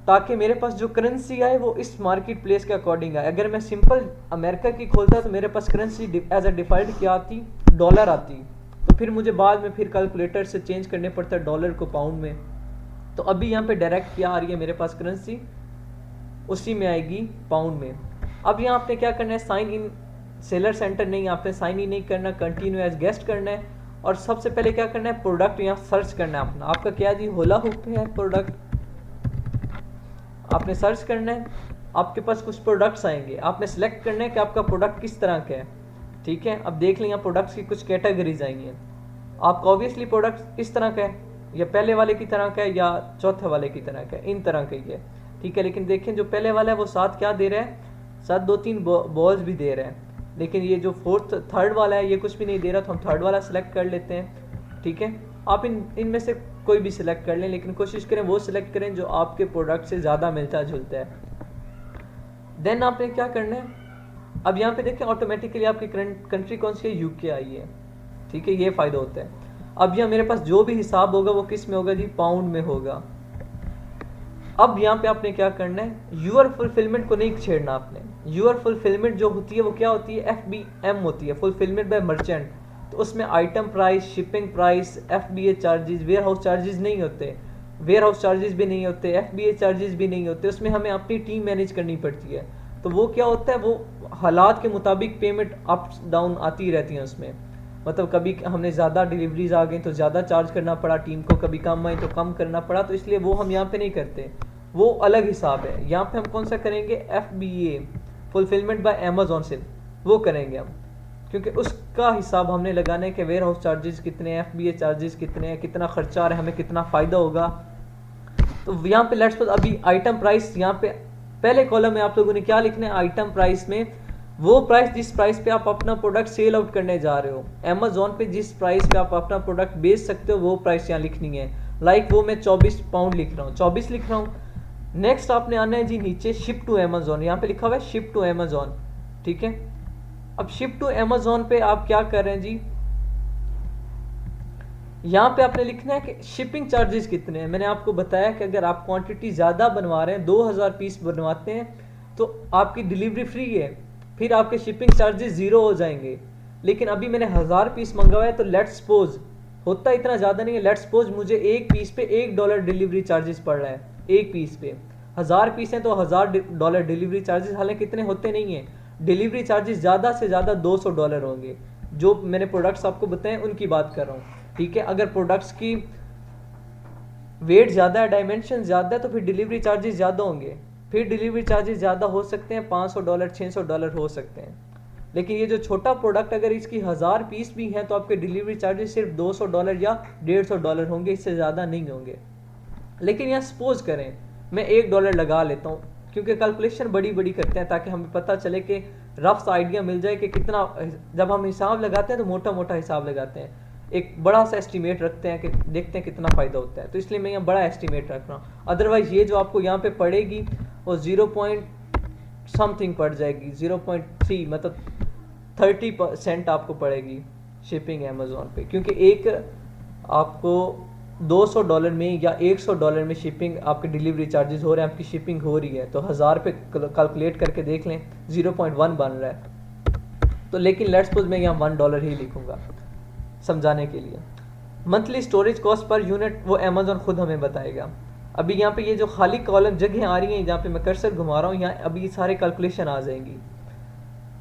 ताकि मेरे पास जो करेंसी आए वो इस मार्केट प्लेस के अकॉर्डिंग आए। अगर मैं सिंपल अमेरिका की खोलता तो मेरे पास करेंसी एज अ डिफॉल्ट क्या आती, डॉलर आती, तो फिर मुझे बाद में फिर कैलकुलेटर से चेंज करने पड़ता डॉलर को पाउंड में। तो अभी यहाँ पे डायरेक्ट क्या आ रही है मेरे पास करेंसी, उसी में आएगी पाउंड में। अब यहाँ आपने क्या करना है, साइन इन सेलर सेंटर नहीं, आपने साइन इन नहीं करना, कंटिन्यू एज गेस्ट करना है। और सबसे पहले क्या करना है, प्रोडक्ट यहाँ सर्च करना है अपना, आपका क्या जी, होला हुप है प्रोडक्ट, आपने सर्च करना है। आपके पास कुछ प्रोडक्ट्स आएंगे, आपने सेलेक्ट करना है कि आपका प्रोडक्ट किस तरह का है, ठीक है। अब देख लें यहाँ प्रोडक्ट्स की कुछ कैटेगरीज आएंगी। आपका ऑब्वियसली प्रोडक्ट इस तरह का है, या पहले वाले की तरह का है, या चौथे वाले की तरह का है, इन तरह का ही है, ठीक है। लेकिन देखें जो पहले वाला है वो साथ क्या दे रहा है, साथ 2-3 बॉल्स भी दे रहा है। लेकिन ये जो थर्ड वाला है ये कुछ भी नहीं दे रहा, तो हम थर्ड वाला सेलेक्ट कर लेते हैं, ठीक है। आप इनमें से कोई भी सिलेक्ट कर लें, लेकिन कोशिश करें वो सिलेक्ट करें जो आपके प्रोडक्ट से ज़्यादा मिलता जुलता है। देन आपने क्या करना है, अब यहाँ पे देखें ऑटोमेटिकली आपकी कंट्री कौन सी है, यूके आई है, ठीक है। ये फ़ायदा होता है। अब यहाँ मेरे पास जो भी हिसाब होगा वो किस में होगा जी, पाउंड में होगा। अब यहाँ पे आपने क्या करना है, यूअर फुलफिलमेंट को नहीं छेड़ना आपने। यूअर फुलफिलमेंट जो होती है वो क्या होती है, FBM होती है, फुलफिलमेंट बाय मर्चेंट। तो उसमें item price, shipping price, FBA charges, warehouse charges नहीं होते, वेयर हाउस चार्जेस भी नहीं होते, FBA चार्जेस भी नहीं होते। उसमें हमें अपनी टीम मैनेज करनी पड़ती है। तो वो क्या होता है, वो हालात के मुताबिक पेमेंट अप डाउन आती रहती हैं उसमें। मतलब कभी हमने ज़्यादा डिलीवरीज आ गई तो ज़्यादा चार्ज करना पड़ा टीम को, कभी कम आई तो कम करना पड़ा। तो इसलिए वो हम यहाँ पे नहीं करते, वो अलग हिसाब है। यहाँ पे हम कौन सा करेंगे, FBA फुलफिलमेंट बाय अमेज़ॉन से वो करेंगे हम, क्योंकि उसका हिसाब हमने लगाना है कि वेयर हाउस चार्जेस कितने हैं, FBA चार्जेस कितने हैं, कितना खर्चा आ रहा है, हमें कितना फ़ायदा होगा। तो यहाँ पे लेट्स सपोज अभी आइटम प्राइस, यहाँ पे पहले कॉलम में आप लोगों ने क्या लिखना है, आइटम प्राइस में वो प्राइस जिस प्राइस पे आप अपना प्रोडक्ट सेल आउट करने जा रहे हो, अमेज़ॉन पे जिस प्राइस पे आप अपना प्रोडक्ट बेच सकते हो वो प्राइस यहाँ लिखनी है। लाइक वो मैं 24 पाउंड लिख रहा हूँ, 24 लिख रहा हूँ। नेक्स्ट आपने आना है जी नीचे, शिप टू अमेज़ॉन, यहाँ पे लिखा हुआ है शिप टू अमेज़ॉन, ठीक है। अब शिप टू अमेज़ॉन पे आप क्या कर रहे हैं जी, यहाँ पे आपने लिखना है कि शिपिंग चार्जेस कितने हैं। मैंने आपको बताया कि अगर आप क्वांटिटी ज़्यादा बनवा रहे हैं, 2000 पीस बनवाते हैं, तो आपकी डिलीवरी फ्री है, फिर आपके शिपिंग चार्जेस ज़ीरो हो जाएंगे। लेकिन अभी मैंने 1000 पीस मंगवाया, तो लेट्स सपोज होता इतना ज़्यादा नहीं है, लेट्स सपोज मुझे एक पीस पे $1 डिलीवरी चार्जेस पड़ रहा है, एक पीस पे 1000 पीस हैं तो $1000 डिलीवरी चार्जेस, हालांकि इतने होते नहीं हैं। डिलीवरी चार्जेस ज़्यादा से ज़्यादा $200 होंगे। जो मैंने प्रोडक्ट्स आपको बताएं उनकी बात कर रहा हूँ, ठीक है। अगर प्रोडक्ट्स की वेट ज़्यादा है, डायमेंशन ज़्यादा है, तो फिर डिलीवरी चार्जेस ज़्यादा होंगे, फिर डिलीवरी चार्जेस ज़्यादा हो सकते हैं, $500 $600 हो सकते हैं। लेकिन ये जो छोटा प्रोडक्ट अगर इसकी 1000 पीस भी हैं तो आपके डिलीवरी चार्जेस सिर्फ $200 या $150 होंगे, इससे ज़्यादा नहीं होंगे। लेकिन यहाँ सपोज करें मैं $1 लगा लेता हूँ, क्योंकि कैलकुलेशन बड़ी बड़ी करते हैं ताकि हमें पता चले कि रफ सा आइडिया मिल जाए कि कितना। जब हम हिसाब लगाते हैं तो मोटा मोटा हिसाब लगाते हैं, एक बड़ा सा एस्टिमेट रखते हैं कि देखते हैं कितना फ़ायदा होता है। तो इसलिए मैं यहाँ बड़ा एस्टिमेट रख रहा हूँ। अदरवाइज़ ये जो आपको यहाँ पे पड़ेगी वो 0 समथिंग पड़ जाएगी, 0.3 मतलब 30% आपको पड़ेगी शिपिंग अमेज़ॉन पे, क्योंकि एक आपको $200 में या $100 में शिपिंग आपके डिलीवरी चार्जेस हो रहे हैं, आपकी शिपिंग हो रही है। तो 1000 पे कैलकुलेट करके देख लें, 0.1 बन रहा है। तो लेकिन लेट्स सपोज मैं यहाँ $1 ही लिखूँगा समझाने के लिए। Monthly storage cost per unit वो अमेज़ॉन खुद हमें बताएगा। अभी यहाँ पे ये जो खाली कॉलम जगह आ रही हैं, जहाँ पे मैं कर्सर घुमा रहा हूँ, यहाँ अभी सारे कैलकुलेशन आ जाएंगी।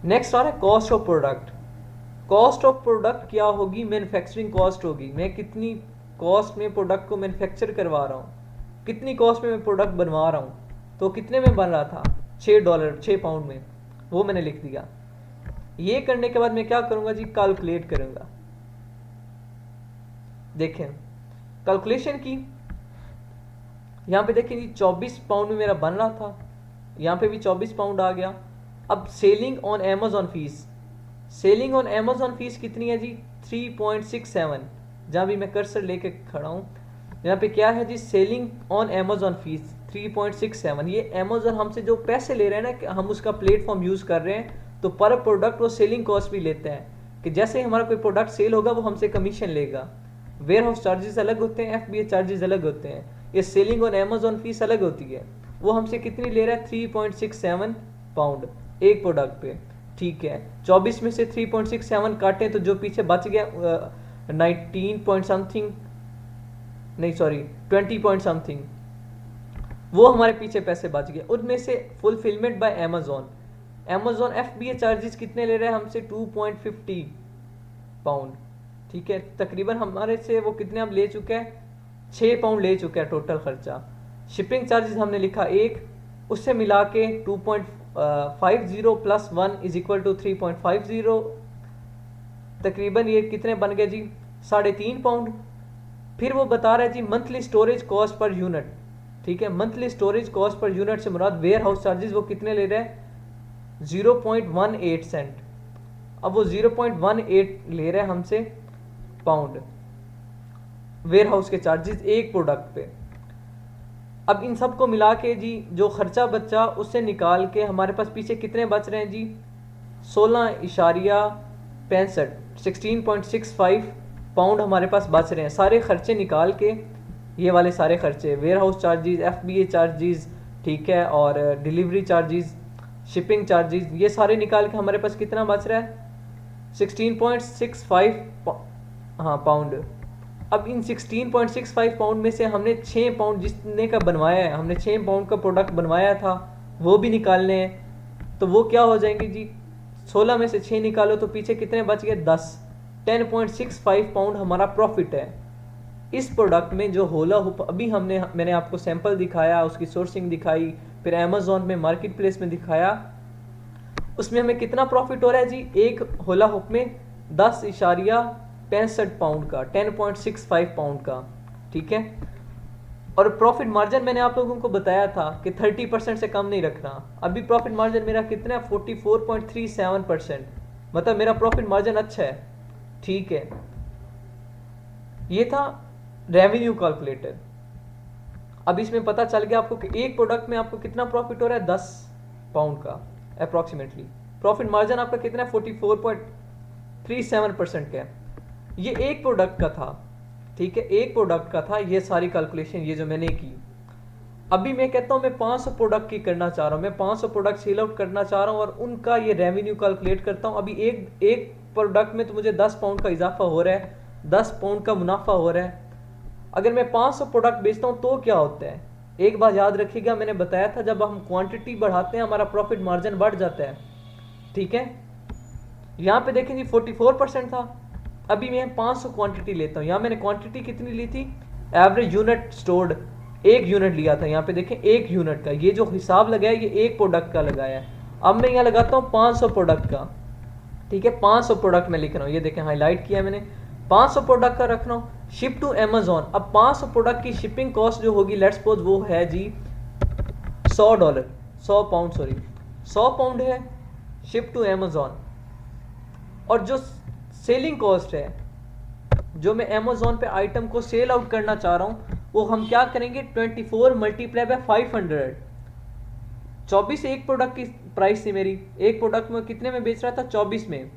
नेक्स्ट आ रहा है cost of product. Cost of product क्या होगी, मैन्युफैक्चरिंग कॉस्ट होगी। मैं कितनी कॉस्ट में प्रोडक्ट को मैन्युफैक्चर करवा रहा हूँ, कितनी कॉस्ट में मैं प्रोडक्ट बनवा रहा हूँ। तो कितने में बन रहा था, $6 पाउंड में, वो मैंने लिख दिया। ये करने के बाद मैं क्या करूँगा जी, कैलकुलेट करूँगा। देखें कैलकुलेशन की, यहाँ पे देखें जी 24 पाउंड में मेरा बन रहा था, यहाँ पे भी 24 पाउंड आ गया। अब selling on Amazon fees, selling on Amazon fees कितनी है जी 3.67, जहाँ भी मैं कर्सर लेके खड़ा हूँ यहाँ पे क्या है जी सेलिंग ऑन अमेजोन फीस 3.67। ये अमेजोन हमसे जो पैसे ले रहे हैं ना कि हम उसका प्लेटफॉर्म यूज़ कर रहे हैं, तो पर प्रोडक्ट वो सेलिंग कॉस्ट भी लेते हैं कि जैसे ही हमारा कोई प्रोडक्ट सेल होगा वो हमसे कमीशन लेगा। वेयर हाउस चार्जेस अलग होते हैं, FBA चार्जेस अलग होते हैं, ये सेलिंग ऑन अमेजोन फीस अलग होती है। वो हमसे कितनी ले रहा है 3.67 पाउंड एक प्रोडक्ट पे। ठीक है 24 में से 3.67 काटें तो जो पीछे बच गया 19 पॉइंट समथिंग, नहीं सॉरी 20 पॉइंट समथिंग, वो हमारे पीछे पैसे बच गए। उनमें से fulfilment bye Amazon, Amazon FBA charges कितने ले रहे हैं हमसे 2.50 पाउंड। ठीक है तकरीबन हमारे से वो कितने अब ले चुके हैं 6 पाउंड ले चुके हैं टोटल खर्चा। शिपिंग चार्जेस हमने लिखा 1, उससे मिला के 2.50 प्लस 1 इज इक्वल टू 3.50, तकरीबन ये कितने बन गए जी 3.5 पाउंड। फिर वो बता रहा है जी monthly storage cost per unit. ठीक है monthly storage cost per unit से मुराद वेयर हाउस चार्जेस वो कितने ले रहे हैं 0.18 सेंट। अब वो 0.18 ले रहे हैं हमसे पाउंड वेयर हाउस के चार्जेस एक प्रोडक्ट पे। अब इन सब को मिला के जी जो खर्चा बचा उससे निकाल के हमारे पास पीछे कितने बच रहे हैं जी 16.65 पाउंड हमारे पास बच रहे हैं। सारे खर्चे निकाल के ये वाले सारे खर्चे warehouse charges, FBA charges, ठीक है और डिलीवरी चार्जेस, शिपिंग चार्जेस, ये सारे निकाल के हमारे पास कितना बच रहा है 16.65 पाउंड। अब इन 16.65 पाउंड में से हमने 6 पाउंड जितने का बनवाया है, हमने 6 पाउंड का प्रोडक्ट बनवाया था वो भी निकालने हैं। तो वो क्या हो जाएंगे जी 16 में से 6 निकालो तो पीछे कितने बच गए 10.65 पाउंड हमारा प्रॉफिट है। इस प्रोडक्ट में जो होला हुप अभी मैंने आपको सैंपल दिखाया, उसकी सोर्सिंग दिखाई, फिर अमेजोन में मार्केट प्लेस में दिखाया, उसमें हमें कितना प्रॉफिट हो रहा है जी एक होला हुप में 10.65 पाउंड का, 10.65 पाउंड का। ठीक है और प्रॉफिट मार्जिन मैंने आप लोगों को बताया था कि 30% से कम नहीं रखना। अभी प्रॉफिट मार्जिन मेरा कितना है 44.37%, मतलब मेरा प्रॉफिट मार्जिन अच्छा है। ठीक है ये था रेवेन्यू कैलकुलेटर। अब इसमें पता चल गया आपको कि एक प्रोडक्ट में आपको कितना प्रॉफिट हो रहा है 10 पाउंड का अप्रॉक्सीमेटली। प्रॉफिट मार्जिन आपका कितना है 44.37% का है। ये एक प्रोडक्ट का था। ठीक है एक प्रोडक्ट का था ये सारी कैलकुलेशन ये जो मैंने की। अभी मैं कहता हूँ मैं 500 प्रोडक्ट की करना चाह रहा हूँ, मैं 500 प्रोडक्ट सेल आउट करना चाह रहा हूँ और उनका ये रेवेन्यू कैलकुलेट करता हूँ। अभी एक प्रोडक्ट में तो मुझे 10 पाउंड का इजाफा हो रहा है, 10 पाउंड का मुनाफा हो रहा है। अगर मैं 500 प्रोडक्ट बेचता हूँ तो क्या होता है, एक बात याद रखिएगा, मैंने बताया था जब हम क्वांटिटी बढ़ाते हैं हमारा प्रॉफिट मार्जिन बढ़ जाता है। ठीक है यहाँ पे देखें जी 44% था। अभी मैं 500 क्वांटिटी लेता हूँ, यहाँ मैंने क्वांटिटी कितनी ली थी एवरेज यूनिट स्टोर्ड 1 यूनिट लिया था। यहाँ पे देखें 1 यूनिट का ये जो हिसाब लगाया ये एक प्रोडक्ट का लगाया है। अब मैं यहाँ लगाता हूँ 500 प्रोडक्ट का। ठीक है 500 प्रोडक्ट मैं लिख रहा हूँ, ये देखें हाईलाइट किया मैंने, 500 प्रोडक्ट का रख रहा हूँ शिप टू अमेजोन। अब 500 प्रोडक्ट की शिपिंग कॉस्ट जो होगी लेट्स सपोज वो है जी $100, 100 पाउंड सॉरी 100 पाउंड है शिप टू अमेजोन। और जो सेलिंग कॉस्ट है जो मैं अमेजोन पे आइटम को सेल आउट करना चाह रहा हूँ वो हम क्या करेंगे 24 मल्टीप्लाई बाय 500। 24 एक प्रोडक्ट की प्राइस थी मेरी, एक प्रोडक्ट में कितने में बेच रहा था 24 में,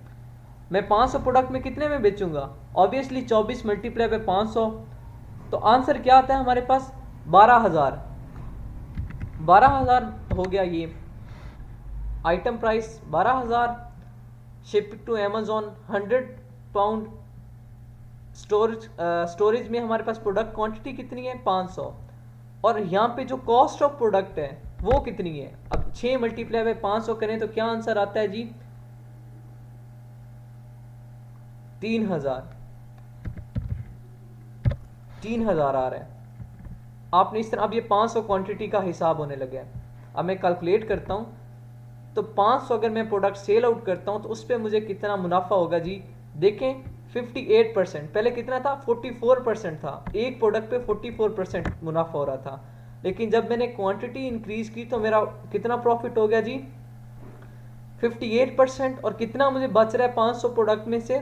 मैं 500 प्रोडक्ट में कितने में बेचूंगा ऑब्वियसली 24 मल्टीप्लाई बाय 500। तो आंसर क्या आता है हमारे पास 12,000 हो गया। ये item price 12,000, ship to Amazon 100 pound, storage में हमारे पास प्रोडक्ट क्वांटिटी कितनी है 500, और यहाँ पे जो कॉस्ट ऑफ प्रोडक्ट है वो कितनी है। अब 6 मल्टीप्लाई बाय 500 करें तो क्या आंसर आता है जी 3,000 आ रहा है। आपने इस तरह अब ये 500 क्वांटिटी का हिसाब होने लगा है। अब मैं कैलकुलेट करता हूँ तो 500 अगर मैं प्रोडक्ट सेल आउट करता हूँ तो उस पर मुझे कितना मुनाफा होगा जी देखें 58%। पहले कितना था, 44% था। एक प्रोडक्ट पे 44% मुनाफा हो रहा था। लेकिन जब मैंने क्वांटिटी इंक्रीज की तो मेरा कितना प्रॉफिट हो गया जी, 58%। और कितना मुझे बच रहा है 500 प्रोडक्ट में से,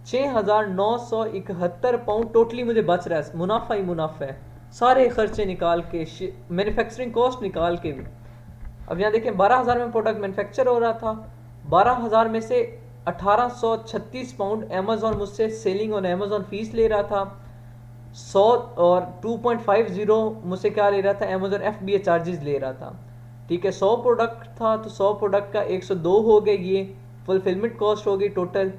6,971 पाउंड टोटली मुझे बच रहा है। मुनाफा ही मुनाफा है, सारे खर्चे निकाल के, मैन्युफैक्चरिंग कॉस्ट निकाल के भी। अब यहाँ देखें 12,000 में प्रोडक्ट मैन्युफैक्चर हो रहा था, 12,000 में से 1836 पाउंड अमेजोन मुझसे सेलिंग और अमेजोन फीस ले रहा था, 100 और 2.50 मुझसे क्या ले रहा था, अमेजोन FBA चार्जेस ले रहा था। ठीक है, 100 प्रोडक्ट था तो 100 प्रोडक्ट का 102 हो गए, ये फुलफिलमेंट कॉस्ट हो गई टोटल।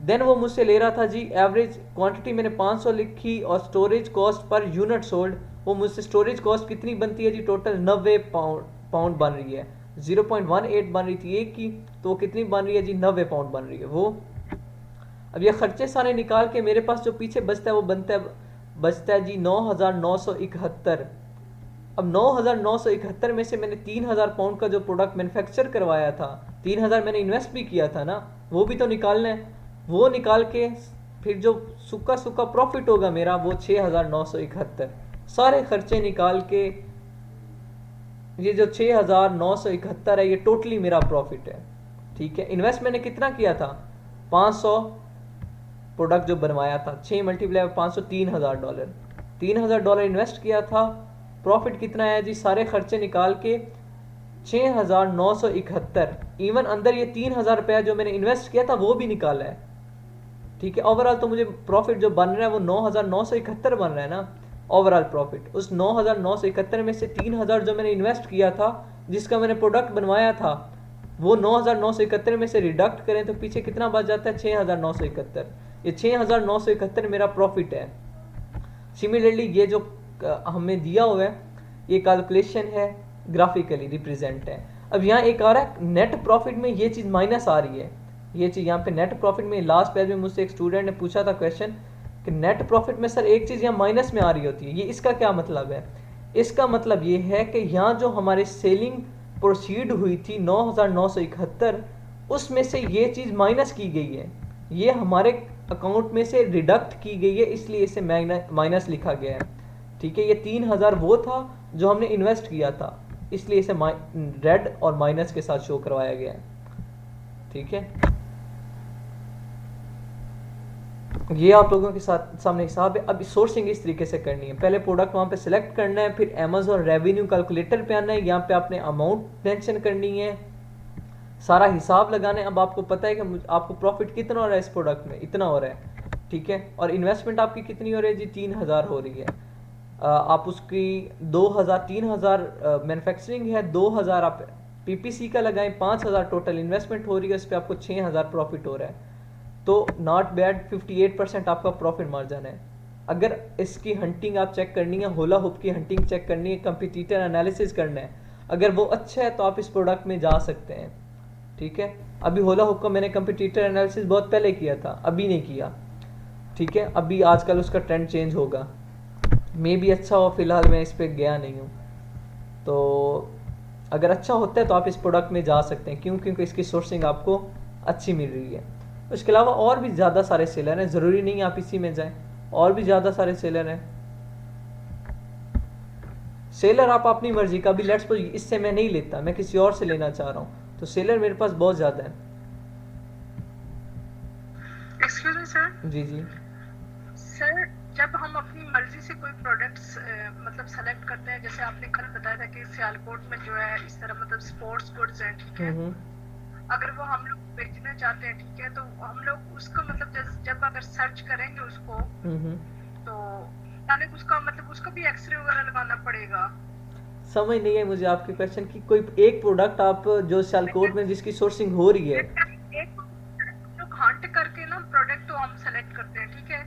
देन वो मुझसे ले रहा था जी एवरेज क्वांटिटी, मैंने 500 लिखी, और storage cost per unit sold, वो मुझसे स्टोरेज कॉस्ट कितनी बनती है जी, टोटल 90 पाउंड बन रही है। 0.18 बन रही थी एक की, तो वो कितनी बन रही है जी, 90 पाउंड बन रही है वो। अब ये खर्चे सारे निकाल के मेरे पास जो पीछे बचता है वो बचता है जी 9,971। अब 9,971 में से मैंने 3,000 पाउंड का जो प्रोडक्ट मैन्युफैक्चर करवाया था, 3,000 मैंने इन्वेस्ट भी किया था ना, वो भी तो निकालना है। वो निकाल के फिर जो सूखा सूखा प्रॉफिट होगा मेरा, वो 6,971। सारे खर्चे निकाल के ये जो 6,971 है, ये टोटली मेरा प्रॉफिट है। ठीक है, इन्वेस्ट मैंने कितना किया था, 500 प्रोडक्ट जो बनवाया था, 6 मल्टीप्लाई 500, $3,000, $3,000 इन्वेस्ट किया था। प्रॉफिट कितना है जी, सारे खर्चे निकाल के 6,971। इवन अंदर ये 3,000 रुपया जो मैंने इन्वेस्ट किया था वो भी निकाला है। ठीक है, ओवरऑल तो मुझे प्रॉफिट जो बन रहा है वो 9,971 बन रहा है ना, ओवरऑल प्रॉफिट। उस 9,971 में से 3,000 जो मैंने इन्वेस्ट किया था, जिसका मैंने प्रोडक्ट बनवाया था, वो 9,971 में से रिडक्ट करें तो पीछे कितना बच जाता है, 6,971। ये 6,971 मेरा प्रॉफिट है। सिमिलरली ये जो हमें दिया हुआ है, ये कैलकुलेशन है, ग्राफिकली रिप्रेजेंट है। अब यहाँ एक आ रहा है नेट प्रॉफिट में ये चीज़ माइनस आ रही है, ये चीज़ यहाँ पे नेट प्रॉफिट में। लास्ट पेज में मुझसे एक स्टूडेंट ने पूछा था क्वेश्चन कि नेट प्रॉफिट में सर एक चीज़ यहाँ माइनस में आ रही होती है, ये इसका क्या मतलब है। इसका मतलब ये है कि यहाँ जो हमारे सेलिंग प्रोसीड हुई थी 9,971, उसमें से ये चीज़ माइनस की गई है, ये हमारे अकाउंट में से रिडक्ट की गई है, इसलिए इसे माइनस लिखा गया है। ठीक है, ये 3,000 वो था जो हमने इन्वेस्ट किया था, इसलिए इसे रेड और माइनस के साथ शो करवाया गया है। ठीक है, ये आप लोगों के साथ सामने हिसाब है। अब सोर्सिंग इस तरीके से करनी है, पहले प्रोडक्ट वहाँ पे सिलेक्ट करना है, फिर अमेजोन रेवेन्यू कैलकुलेटर पे आना है, यहाँ पे आपने अमाउंट मेंशन करनी है, सारा हिसाब लगाना है। अब आपको पता है कि आपको प्रॉफिट कितना हो रहा है इस प्रोडक्ट में, इतना हो रहा है। ठीक है, और इन्वेस्टमेंट आपकी कितनी हो रही है जी, 3,000 हो रही है। आप उसकी 2,000, 3,000 मैन्युफैक्चरिंग है, 2,000 आप PPC का लगाएं, 5,000 टोटल इन्वेस्टमेंट हो रही है, इस पर आपको 6,000 प्रॉफिट हो रहा है। तो नॉट बैड, 58% आपका प्रॉफिट मार्जिन है। अगर इसकी हंटिंग आप चेक करनी है, होला हुप की हंटिंग चेक करनी है, कंपटीटर एनालिसिस करना है, अगर वो अच्छा है तो आप इस प्रोडक्ट में जा सकते हैं। ठीक है, अभी होला हुप का मैंने कंपटीटर एनालिसिस बहुत पहले किया था, अभी नहीं किया। ठीक है, अभी आजकल उसका ट्रेंड चेंज होगा, मे भी अच्छा हो, फिलहाल मैं इस पर गया नहीं हूँ। तो अगर अच्छा होता है तो आप इस प्रोडक्ट में जा सकते हैं, क्यों, क्योंकि इसकी सोर्सिंग आपको अच्छी मिल रही है। उसके अलावा और भी ज़्यादा सारे सेलर हैं, ज़रूरी नहीं आप इसी में जाएं, और भी ज़्यादा सारे सेलर हैं। सेलर आप अपनी मर्जी का भी, लेट्स सपोज इससे मैं नहीं लेता, मैं किसी और से लेना चाह रहा हूँ, तो सेलर मेरे पास बहुत ज़्यादा है। Excuse me sir. जी जी सर, जब हम अपनी मर्जी से कोई प्रोडक्ट्स मतलब सेलेक्ट करते हैं, जैसे आपने कल बताया था कि सियालकोट में जो है इस तरह मतलब स्पोर्ट्स गुड्स हैं, ठीक है, अगर वो हम लोग बेचना चाहते हैं, ठीक है, तो हम लोग उसको मतलब जब अगर सर्च करेंगे उसको, तो यानी उसका मतलब उसको भी एक्सरे वगैरह लगाना पड़ेगा। समझ नहीं है मुझे आपके क्वेश्चन की। कोई एक प्रोडक्ट आप जो सियालकोट में जिसकी सोर्सिंग हो रही है, एक जो हंट करके ना प्रोडक्ट तो हम सेलेक्ट करते हैं, ठीक है,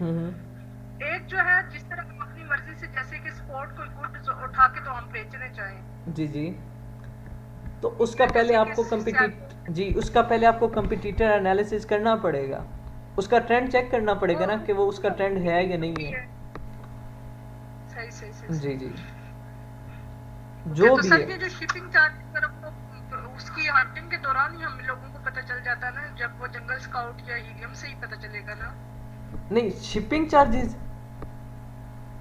एक जो है जिस तरह हम अपनी मर्जी से, जैसे कि स्पोर्ट कोई गुड्स उठा के तो हम बेचने चाहें, जी जी, तो उसका पहले आपको उसका पहले आपको कंपटीटर एनालिसिस करना पड़ेगा, उसका ट्रेंड चेक करना पड़ेगा ना कि वो उसका ट्रेंड है या नहीं है। सही सही सही। जी जी, जो तो भी सर है। ये जो शिपिंग चार्ज उसकी हंटिंग के दौरान ही हम लोगों को पता चल जाता है ना, जब वो जंगल स्काउट या हीलियम से ही पता चलेगा ना। नहीं, शिपिंग चार्जेस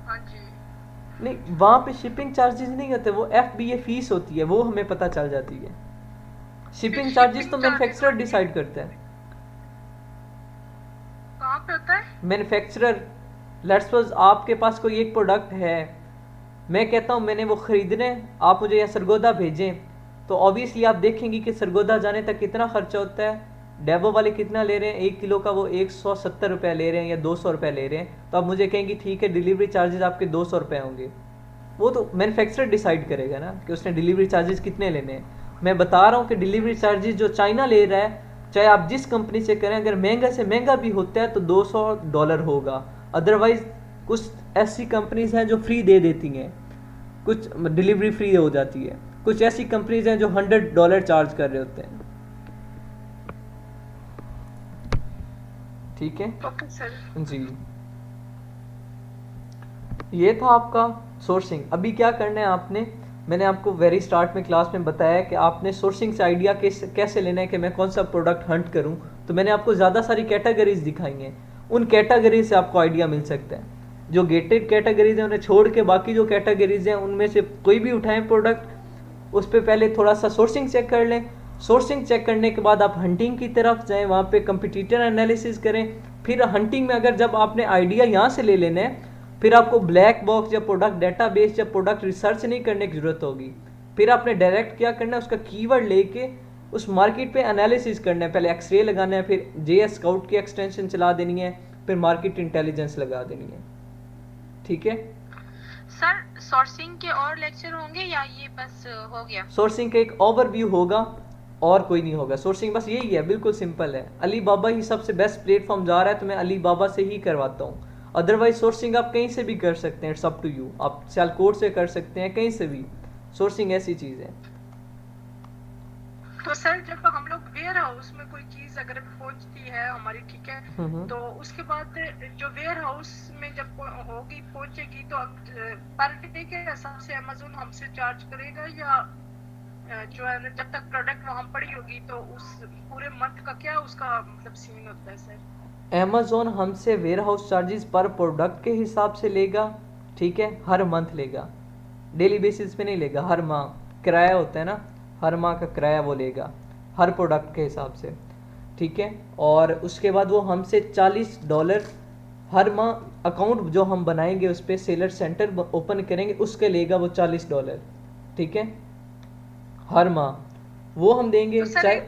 हाँ जी। नहीं, वहाँ पे शिपिंग चार्जेस नहीं होते, वो FBA फीस होती है, वो हमें पता चल जाती है। शिपिंग चार्जेस शिपिंग तो चार्जेस मैन्युफैक्चरर डिसाइड करता है। कहाँ पे होता है? मैन्युफैक्चरर, लेट्स सपोज आपके पास कोई एक प्रोडक्ट है, मैं कहता हूँ मैंने वो ख़रीदना है, आप मुझे यहाँ सरगोदा भेजें, तो ऑब्वियसली आप देखेंगे कि सरगोदा जाने तक कितना खर्चा होता है। डेबो वाले कितना ले रहे हैं, 1 किलो का वो 170 रुपये ले रहे हैं या 200 रुपये ले रहे हैं, तो आप मुझे कहेंगे ठीक है डिलीवरी चार्जेस आपके 200 रुपये होंगे। वो तो मैन्युफैक्चरर डिसाइड करेगा ना कि उसने डिलीवरी चार्जेस कितने लेने हैं। मैं बता रहा हूँ कि डिलीवरी चार्जेस जो चाइना ले रहा है, चाहे आप जिस कंपनी से करें, अगर महंगा से महंगा भी होता है तो $200 होगा। अदरवाइज कुछ ऐसी कंपनीज हैं जो फ्री दे देती हैं, कुछ डिलीवरी फ्री हो जाती है, कुछ ऐसी कंपनीज हैं जो $100 चार्ज कर रहे होते हैं। ठीक है ओके सर। जी, ये था आपका सोर्सिंग। अभी क्या करना है आपने, मैंने आपको वेरी स्टार्ट में क्लास में बताया कि आपने सोर्सिंग से आइडिया कैसे लेना है कि मैं कौन सा प्रोडक्ट हंट करूं। तो मैंने आपको ज़्यादा सारी कैटेगरीज दिखाई हैं, उन कैटेगरीज से आपको आइडिया मिल सकता है। जो गेटेड कैटेगरीज हैं उन्हें छोड़ के बाकी जो कैटेगरीज हैं उनमें से कोई भी उठाएं प्रोडक्ट, उस पर पहले थोड़ा सा सोर्सिंग चेक कर लें। सोर्सिंग चेक करने के बाद आप हंटिंग की तरफ जाएं, वहाँ पे कंपटीटर एनालिसिस करें। फिर हंटिंग में अगर जब आपने आइडिया यहाँ से ले लेना है, फिर आपको ब्लैक बॉक्स या प्रोडक्ट डेटाबेस या प्रोडक्ट रिसर्च नहीं करने की ज़रूरत होगी। फिर आपने डायरेक्ट क्या करना है, उसका कीवर्ड लेके उस मार्केट पे एनालिसिस करना है। पहले एक्सरे लगाना है, फिर JS स्काउट की एक्सटेंशन चला देनी है, फिर मार्केट इंटेलिजेंस लगा देनी है। ठीक है सर, सोर्सिंग के और लेक्चर होंगे या ये बस हो गया? सोर्सिंग का एक ओवरव्यू होगा और कोई नहीं होगा। सोर्सिंग बस यही है, बिल्कुल सिंपल है। अली बाबा ही सबसे बेस्ट प्लेटफॉर्म जा रहा है तो मैं अली बाबा से ही करवाता हूँ। अदरवाइज सोर्सिंग आप कहीं से भी कर सकते हैं, इट्स अप टू यू। आप सियालकोट से कर सकते हैं, कहीं से भी। सोर्सिंग ऐसी चीज़ है। तो सर जब हम लोग वेयर हाउस में कोई चीज अगर पहुंचती है हमारी, ठीक है, तो उसके बाद जो वेयर हाउस में जब होगी पहुंचेगी तो पर डे के हिसाब से अमेज़न हमसे चार्ज करेगा, या जो है ना जब तक प्रोडक्ट वहां पड़ी होगी तो उस पूरे मंथ का क्या उसका मतलब सीन होता है सर? अमेज़ॉन हमसे वेयर हाउस चार्जेस पर प्रोडक्ट के हिसाब से लेगा, ठीक है, हर मंथ लेगा, डेली बेसिस पे नहीं लेगा। हर माह किराया होता है ना, हर माह का किराया वो लेगा हर प्रोडक्ट के हिसाब से, ठीक है। और उसके बाद वो हमसे $40 हर माह अकाउंट जो हम बनाएंगे उस पर सेलर सेंटर ओपन करेंगे उसके लेगा वो $40, ठीक है, हर माह वो हम देंगे। तो सर चाहे एक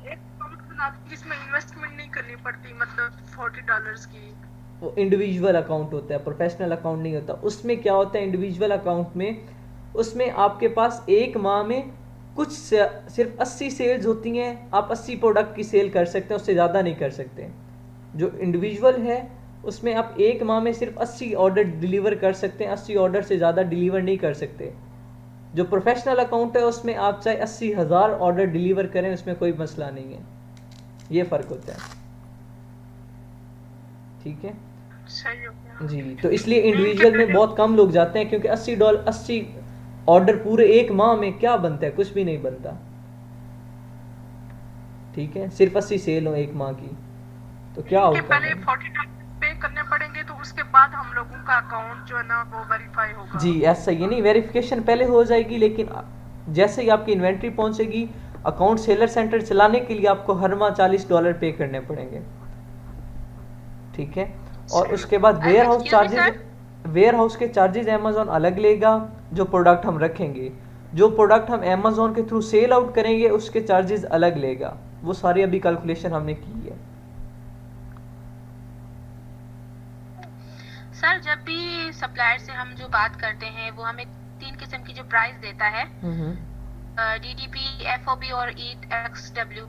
अकाउंट बनाते जिसमें इन्वेस्टमेंट नहीं करनी पड़ती, मतलब $40 की। वो इंडिविजुअल अकाउंट होता है, प्रोफेशनल अकाउंट नहीं होता। उसमें क्या होता है इंडिविजुअल अकाउंट में, उसमें आपके पास एक माह में कुछ सिर्फ 80 सेल्स होती हैं, आप 80 प्रोडक्ट की सेल कर सकते हैं, उससे ज़्यादा नहीं कर सकते। जो इंडिविजुअल है उसमें आप एक माह में सिर्फ 80 ऑर्डर डिलीवर कर सकते हैं, 80 ऑर्डर से ज़्यादा डिलीवर नहीं कर सकते। जो प्रोफेशनल अकाउंट है उसमें आप चाहे 80,000 ऑर्डर डिलीवर करें, उसमें कोई मसला नहीं है। ये फ़र्क होता है, ठीक है सही हो गया जी। तो इसलिए इंडिविजुअल में बहुत कम लोग जाते हैं, क्योंकि $80 ऑर्डर पूरे एक माह में क्या बनता है, कुछ भी नहीं बनता, ठीक है। सिर्फ 80 सेल हो एक माह की तो क्या कि होता पहले है। $40 पे करने पड़ेंगे तो उसके बाद हम लोगों का अकाउंट जो है ना वो वेरीफाई होगा। जी ऐसा ही नहीं, वेरिफिकेशन पहले हो जाएगी, लेकिन जैसे ही आपकी इन्वेंट्री पहुंचेगी अकाउंट सेलर सेंटर चलाने के लिए आपको हर माह $40 पे करने पड़ेंगे, ठीक है। और उसके बाद warehouse charges, warehouse के चार्जेस अमेज़ॉन अलग लेगा। जो प्रोडक्ट हम रखेंगे, जो प्रोडक्ट हम अमेज़ॉन के थ्रू सेल आउट करेंगे उसके चार्जेस अलग लेगा। वो सारी अभी कैलकुलेशन हमने की है। सर जब भी सप्लायर से हम जो बात करते हैं वो हमें 3 किस्म की जो प्राइस देता है, DDP, FOB और EXW,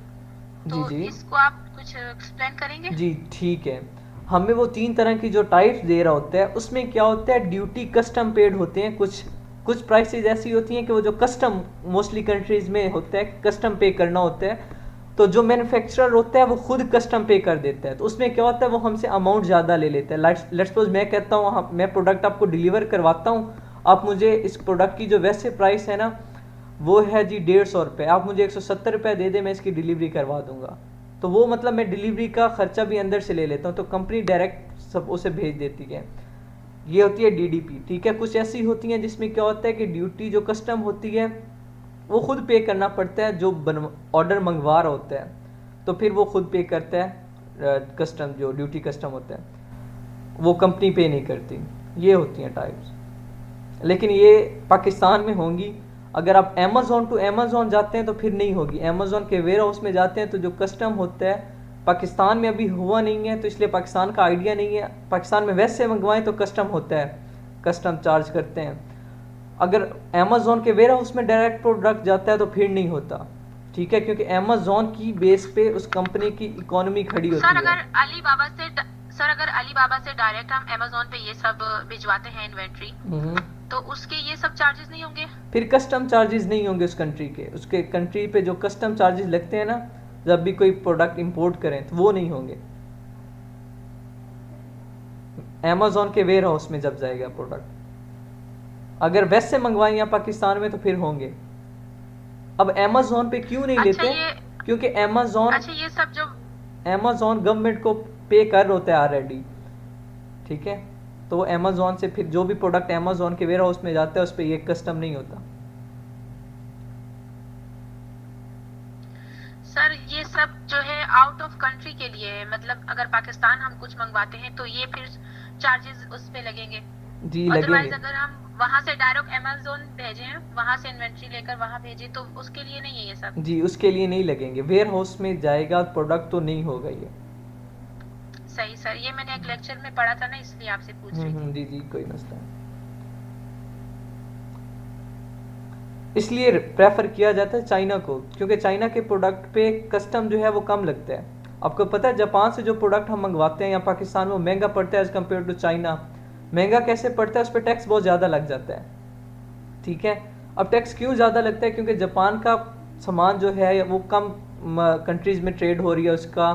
तो जी इसको आप कुछ एक्सप्लेन करेंगे? जी ठीक है। हमें वो 3 तरह की जो टाइप्स दे रहा होता है उसमें क्या होता है, ड्यूटी कस्टम पेड होते हैं। कुछ प्राइसेस ऐसी होती हैं कि वो जो कस्टम मोस्टली कंट्रीज में होता है, कस्टम पे करना होता है। तो जो मैन्युफैक्चरर होता है वो खुद कस्टम पे कर देता है, तो उसमें क्या होता है वो हमसे अमाउंट ज़्यादा ले लेता है। लेट्स सपोज मैं कहता हूँ मैं प्रोडक्ट आपको डिलीवर करवाता हूँ, आप मुझे इस प्रोडक्ट की जो वैसे प्राइस है ना वो है जी ₹150, आप मुझे ₹170 दे दें, मैं इसकी डिलीवरी करवा दूंगा। तो वो मतलब मैं डिलीवरी का खर्चा भी अंदर से ले लेता हूँ, तो कंपनी डायरेक्ट सब उसे भेज देती है। ये होती है डीडीपी, ठीक है। कुछ ऐसी होती हैं जिसमें क्या होता है कि ड्यूटी जो कस्टम होती है वो खुद पे करना पड़ता है, जो ऑर्डर मंगवा रहा होता है तो फिर वो खुद पे करता है, कस्टम जो ड्यूटी कस्टम होता है वो कंपनी पे नहीं करती। ये होती हैं टाइप्स, लेकिन ये पाकिस्तान में होंगी। अगर आप अमेज़ॉन टू अमेज़ॉन जाते हैं तो फिर नहीं होगी। अमेज़ॉन के वेयर हाउस में जाते हैं तो जो कस्टम होता है पाकिस्तान में अभी हुआ नहीं है, तो इसलिए पाकिस्तान का आइडिया नहीं है। पाकिस्तान में वैसे मंगवाएं तो कस्टम होता है, कस्टम चार्ज करते हैं। अगर अमेज़ॉन के वेयर हाउस में डायरेक्ट प्रोडक्ट जाता है तो फिर नहीं होता, ठीक है, क्योंकि अमेज़ॉन की बेस पे उस कंपनी की इकोनॉमी खड़ी होती है। अगर अलीबाबा से डायरेक्ट हम अमेज़ॉन पे ये सब भिजवाते हैं इन्वेंट्री, तो उसके ये सब चार्जेस नहीं होंगे? फिर कस्टम चार्जेस नहीं होंगे उस कंट्री के, उसके कंट्री पे जो कस्टम चार्जेस लगते हैं ना जब भी कोई प्रोडक्ट इंपोर्ट करें, तो वो नहीं होंगे अमेज़ॉन के वेयर हाउस में जब जाएगा प्रोडक्ट। अगर वैसे मंगवाएं या पाकिस्तान में तो फिर होंगे। अब अमेज़ॉन पे क्यों नहीं लेते? क्योंकि अमेज़ॉन ये सब जो अमेज़ॉन गवर्नमेंट को पे कर होता है ऑलरेडी, ठीक है। तो अमेज़ॉन से फिर जो भी प्रोडक्ट अमेज़ॉन के वेयर हाउस में जाता है उस पर ये कस्टम नहीं होता। सर ये सब जो है आउट ऑफ कंट्री के लिए है, मतलब अगर पाकिस्तान हम कुछ मंगवाते हैं तो ये फिर चार्जेस उस पे लगेंगे? जी अदरवाइज लगेंगे। अगर हम वहां से डायरेक्ट अमेज़ॉन भेजें, वहां से इन्वेंट्री लेकर वहां भेजें, तो उसके लिए नहीं है ये सब? जी उसके लिए नहीं लगेंगे, वेयर हाउस में जाएगा प्रोडक्ट तो नहीं होगा ये। सही सर, ये मैंने एक लेक्चर में पढ़ा था ना, इसलिए आपसे पूछ रही थी। जी जी कोई मसला नहीं। इसलिए प्रेफर किया जाता है चाइना को, क्योंकि चाइना के प्रोडक्ट पे कस्टम जो है वो कम लगता है। आपको पता है जापान से जो प्रोडक्ट हम मंगवाते हैं या पाकिस्तान में महंगा पड़ता है एज कम्पेयर टू चाइना। महंगा कैसे पड़ता है? उस पर टैक्स बहुत ज़्यादा लग जाता है, ठीक है। अब टैक्स क्यों ज़्यादा लगता है? क्योंकि जापान का सामान जो है वो कम कंट्रीज़ में ट्रेड हो रही है उसका,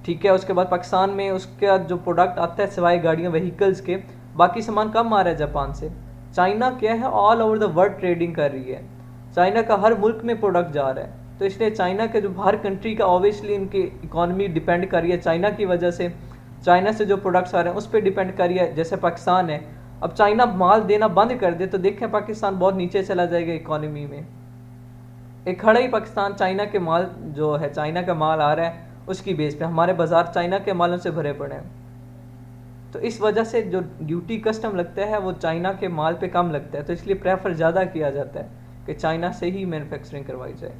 ठीक है। उसके बाद पाकिस्तान में उसका जो प्रोडक्ट आता है सिवाय गाड़ियाँ व्हीकल्स के, बाकी सामान कम आ रहा है जापान से। चाइना क्या है, all over the world trading कर रही है, चाइना का हर मुल्क में प्रोडक्ट जा रहा है। तो इसलिए चाइना के जो हर कंट्री का ऑब्वियसली इनकी इकोनॉमी डिपेंड कर रही है चाइना की वजह से। चाइना से जो प्रोडक्ट्स आ रहे हैं उस पर डिपेंड कर रही है। जैसे पाकिस्तान है, अब चाइना माल देना बंद कर दे तो देखें पाकिस्तान बहुत नीचे चला जाएगा इकोनॉमी में। एक खड़ा ही पाकिस्तान चाइना के माल जो है, चाइना का माल आ रहा है उसकी बेस पे हमारे बाजार चाइना के मालों से भरे पड़े हैं। तो इस वजह से जो ड्यूटी कस्टम लगता है वो चाइना के माल पे कम लगता है, तो इसलिए प्रेफर ज़्यादा किया जाता है कि चाइना से ही मैन्युफैक्चरिंग करवाई जाए।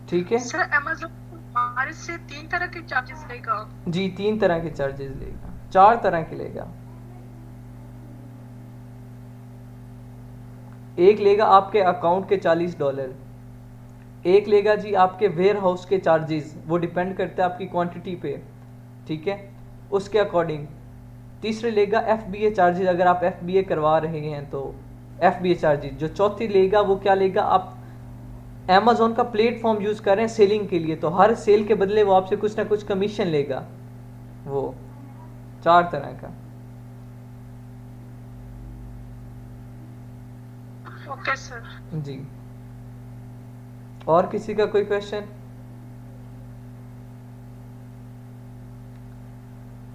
ठीक है सर, अमेज़न हमारे से 3 तरह के चार्जेस लेगा? जी 3 तरह के चार्जेस लेगा, 4 तरह के लेगा। एक लेगा आपके अकाउंट के $40, एक लेगा जी आपके वेयर हाउस के चार्जेस, वो डिपेंड करता है आपकी क्वांटिटी पे, ठीक है, उसके अकॉर्डिंग। तीसरे लेगा FBA चार्जेस, अगर आप FBA करवा रहे हैं तो FBA चार्जेस। जो चौथी लेगा वो क्या लेगा, आप अमेज़ॉन का प्लेटफॉर्म यूज़ कर रहे हैं सेलिंग के लिए, तो हर सेल के बदले वो आपसे कुछ ना कुछ कमीशन लेगा। वो 4 तरह का। Okay sir. जी और किसी का कोई क्वेश्चन?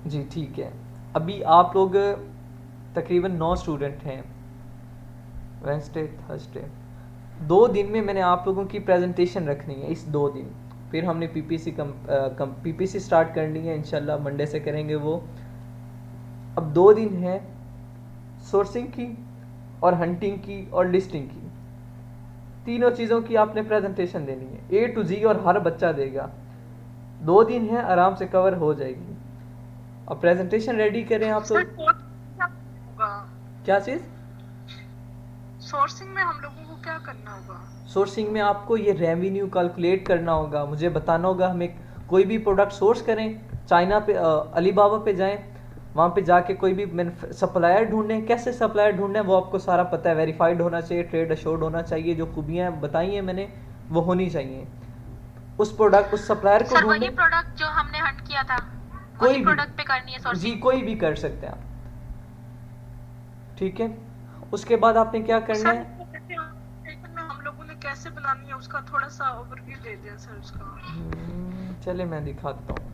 जी ठीक है। अभी आप लोग तकरीबन 9 स्टूडेंट हैं, वेडनेसडे थर्सडे 2 दिन में मैंने आप लोगों की प्रेजेंटेशन रखनी है। इस 2 दिन फिर हमने पीपीसी स्टार्ट करनी है, इंशाल्लाह मंडे से करेंगे वो। अब 2 दिन है सोर्सिंग की और हंटिंग की और लिस्टिंग की, तीनों चीज़ों की आपने प्रेजेंटेशन देनी है, A to Z, और हर बच्चा देगा। 2 दिन है, आराम से कवर हो जाएगी। अब प्रेजेंटेशन रेडी करें आप सर, लोग। क्या चीज़? सोर्सिंग में हम लोगों को क्या करना होगा? सोर्सिंग में आपको ये रेवेन्यू कैलकुलेट करना होगा, मुझे बताना होगा। हमें कोई भी प्रोडक्ट सोर्स करें, चाइना पे अलीबाबा पे जाएं, वहाँ पे जाके कोई भी सप्लायर ढूंढें। कैसे सप्लायर ढूंढना है वो आपको सारा पता है, वेरीफाइड होना चाहिए, ट्रेड अश्योर्ड होना चाहिए, जो खूबियाँ बताई हैं मैंने वो होनी चाहिए। उस प्रोडक्ट उस सप्लायर को ढूंढें। वही प्रोडक्ट जो हमने हंट किया था कोई वही भी प्रोडक्ट पे करनी है सोर्सिंग? जी कोई भी कर सकते हैं आप, ठीक है। उसके बाद आपने क्या करना है? कैसे बनानी है उसका थोड़ा सा ओवरव्यू दे दें सर उसका। चले मैं दिखाता हूँ।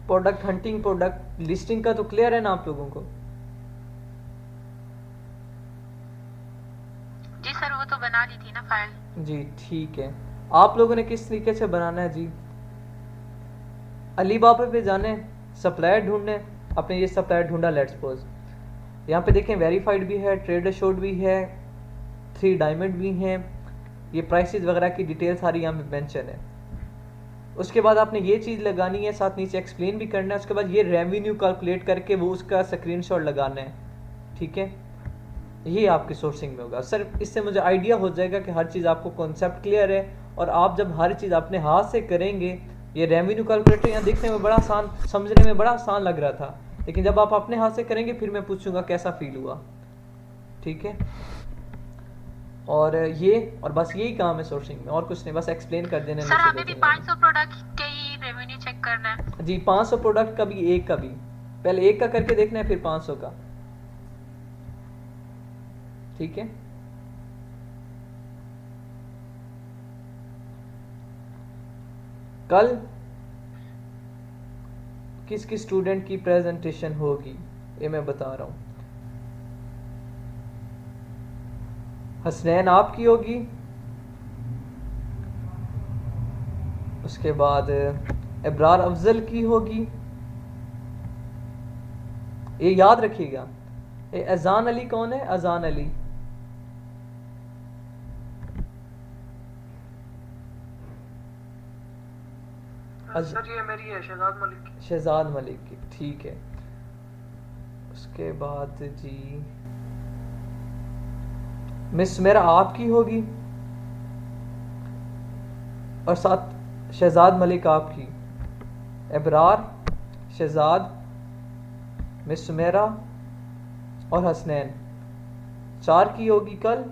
प्रोडक्ट हंटिंग, प्रोडक्ट लिस्टिंग का तो क्लियर है ना आप लोगों को? जी सर, वो तो बना ली थी ना फाइल। जी ठीक है। आप लोगों ने किस तरीके से बनाना है जी? अलीबाबा पे जाने, सप्लायर ढूंढने, आपने ये सप्लायर ढूंढा लेट्स सपोज, यहाँ पे देखें वेरीफाइड भी है, ट्रेड अश्योर्ड भी है, 3 डायमंड भी हैं, ये प्राइसेस वगैरह की डिटेल सारी यहाँ पे मेंशन है। उसके बाद आपने ये चीज़ लगानी है, साथ नीचे एक्सप्लेन भी करना है। उसके बाद ये रेवेन्यू कैलकुलेट करके वो उसका स्क्रीनशॉट लगाना है, ठीक है? ये आपकी सोर्सिंग में होगा सर। इससे मुझे आइडिया हो जाएगा कि हर चीज़ आपको कॉन्सेप्ट क्लियर है, और आप जब हर चीज़ अपने हाथ से करेंगे, ये रेवेन्यू कैलकुलेटर यहाँ देखने में बड़ा आसान, समझने में बड़ा आसान लग रहा था, लेकिन जब आप अपने हाथ से करेंगे फिर मैं पूछूंगा कैसा फील हुआ, ठीक है? और ये, और बस यही काम है सोर्सिंग में, और कुछ नहीं, बस एक्सप्लेन कर देने। सर हमें भी 500 प्रोडक्ट के ही रेवेन्यू चेक करना है जी, 500 प्रोडक्ट का भी, एक का भी, पहले एक का करके देखना है फिर 500 का, ठीक है? कल किस किस स्टूडेंट की प्रेजेंटेशन होगी ये मैं बता रहा हूं। हसनैन आपकी होगी, उसके बाद इब्रार अफजल की होगी, ये याद रखिएगा। ये अजान अली कौन है? अजान अली, सर ये मेरी है शहजाद मलिक की। शहजाद मलिक की, ठीक है। उसके बाद जी मिस मेरा आपकी होगी, और साथ शहजाद मलिक आपकी, इब्रार, शहजाद, मिस सुमेरा और हसनैन, 4 की होगी कल।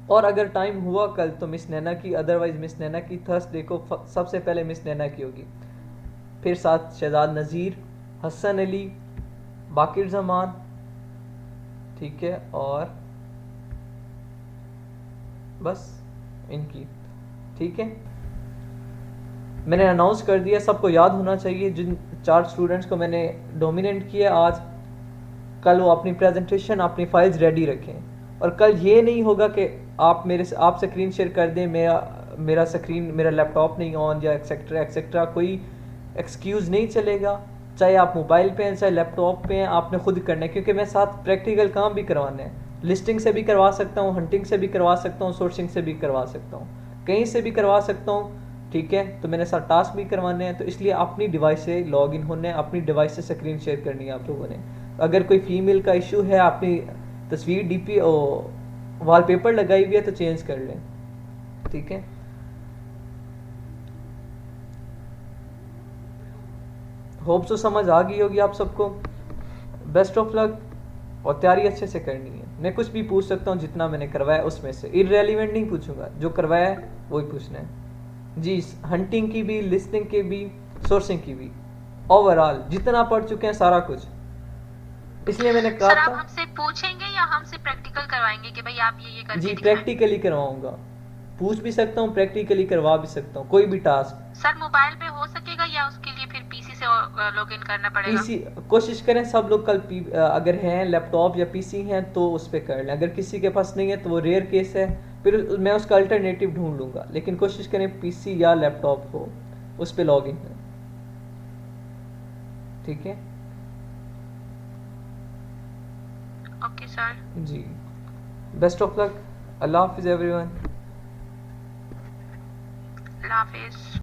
और अगर टाइम हुआ कल तो मिस नैना की, अदरवाइज मिस नैना की थर्सडे को सबसे पहले मिस नैना की होगी, फिर साथ शहजाद नज़ीर, हसन अली, बाकिर जमान, ठीक है, और बस इनकी, ठीक है? मैंने अनाउंस कर दिया, सबको याद होना चाहिए। जिन 4 स्टूडेंट्स को मैंने डोमिनेट किया आज, कल वो अपनी प्रेजेंटेशन, अपनी फाइल्स रेडी रखें। और कल ये नहीं होगा कि आप स्क्रीन शेयर कर दें, मेरा लैपटॉप नहीं ऑन या एक्सेट्रा एक्सेट्रा, कोई एक्सक्यूज़ नहीं चलेगा। चाहे आप मोबाइल पे हैं चाहे लैपटॉप पे हैं, आपने खुद करना है, क्योंकि मैं साथ प्रैक्टिकल काम भी करवाना है। लिस्टिंग से भी करवा सकता हूँ, हंटिंग से भी करवा सकता हूँ, सोर्सिंग से भी करवा सकता हूँ, कहीं से भी करवा सकता हूँ, ठीक है? तो मैंने साथ टास्क भी करवाने हैं, तो इसलिए अपनी डिवाइस से लॉग इन होना है, अपनी डिवाइस से स्क्रीन शेयर करनी है आप लोगों ने। अगर कोई फीमेल का इशू है, अपनी तस्वीर डीपी वॉलपेपर लगाई हुई है तो चेंज कर लें, ठीक है? होप सो समझ आ गई होगी आप सबको। बेस्ट ऑफ लक, और तैयारी अच्छे से करनी है। मैं कुछ भी पूछ सकता हूँ जितना मैंने करवाया उसमें से, इररेलेवेंट नहीं पूछूंगा, जो करवाया है वही पूछना है जी। हंटिंग की भी, लिस्टिंग की भी, सोर्सिंग की भी, ओवरऑल जितना पढ़ चुके हैं सारा कुछ, इसलिए मैंने कहा सर आप था। हमसे पूछेंगे या हमसे प्रैक्टिकल करवाएंगे कि भाई आप ये करके जी दिखाएं? प्रैक्टिकली करवाऊंगा, पूछ भी सकता हूँ, प्रैक्टिकली करवा भी सकता हूँ, कोई भी टास्क। सर मोबाइल पे हो सकेगा या उसके लिए फिर पीसी से लॉग इन करना पड़ेगा? पीसी कोशिश करें सब लोग कल अगर हैं लैपटॉप या पीसी हैं तो उस पर कर लें। अगर किसी के पास नहीं है तो वो रेयर केस है, फिर मैं उसका अल्टरनेटिव ढूंढ लूँगा, लेकिन कोशिश करें पीसी या लैपटॉप हो, उस पर लॉग इन है, ठीक है? ओके सर जी, बेस्ट ऑफ लक, अल्लाह हाफिज़ एवरीवन। अल्लाह हाफिज।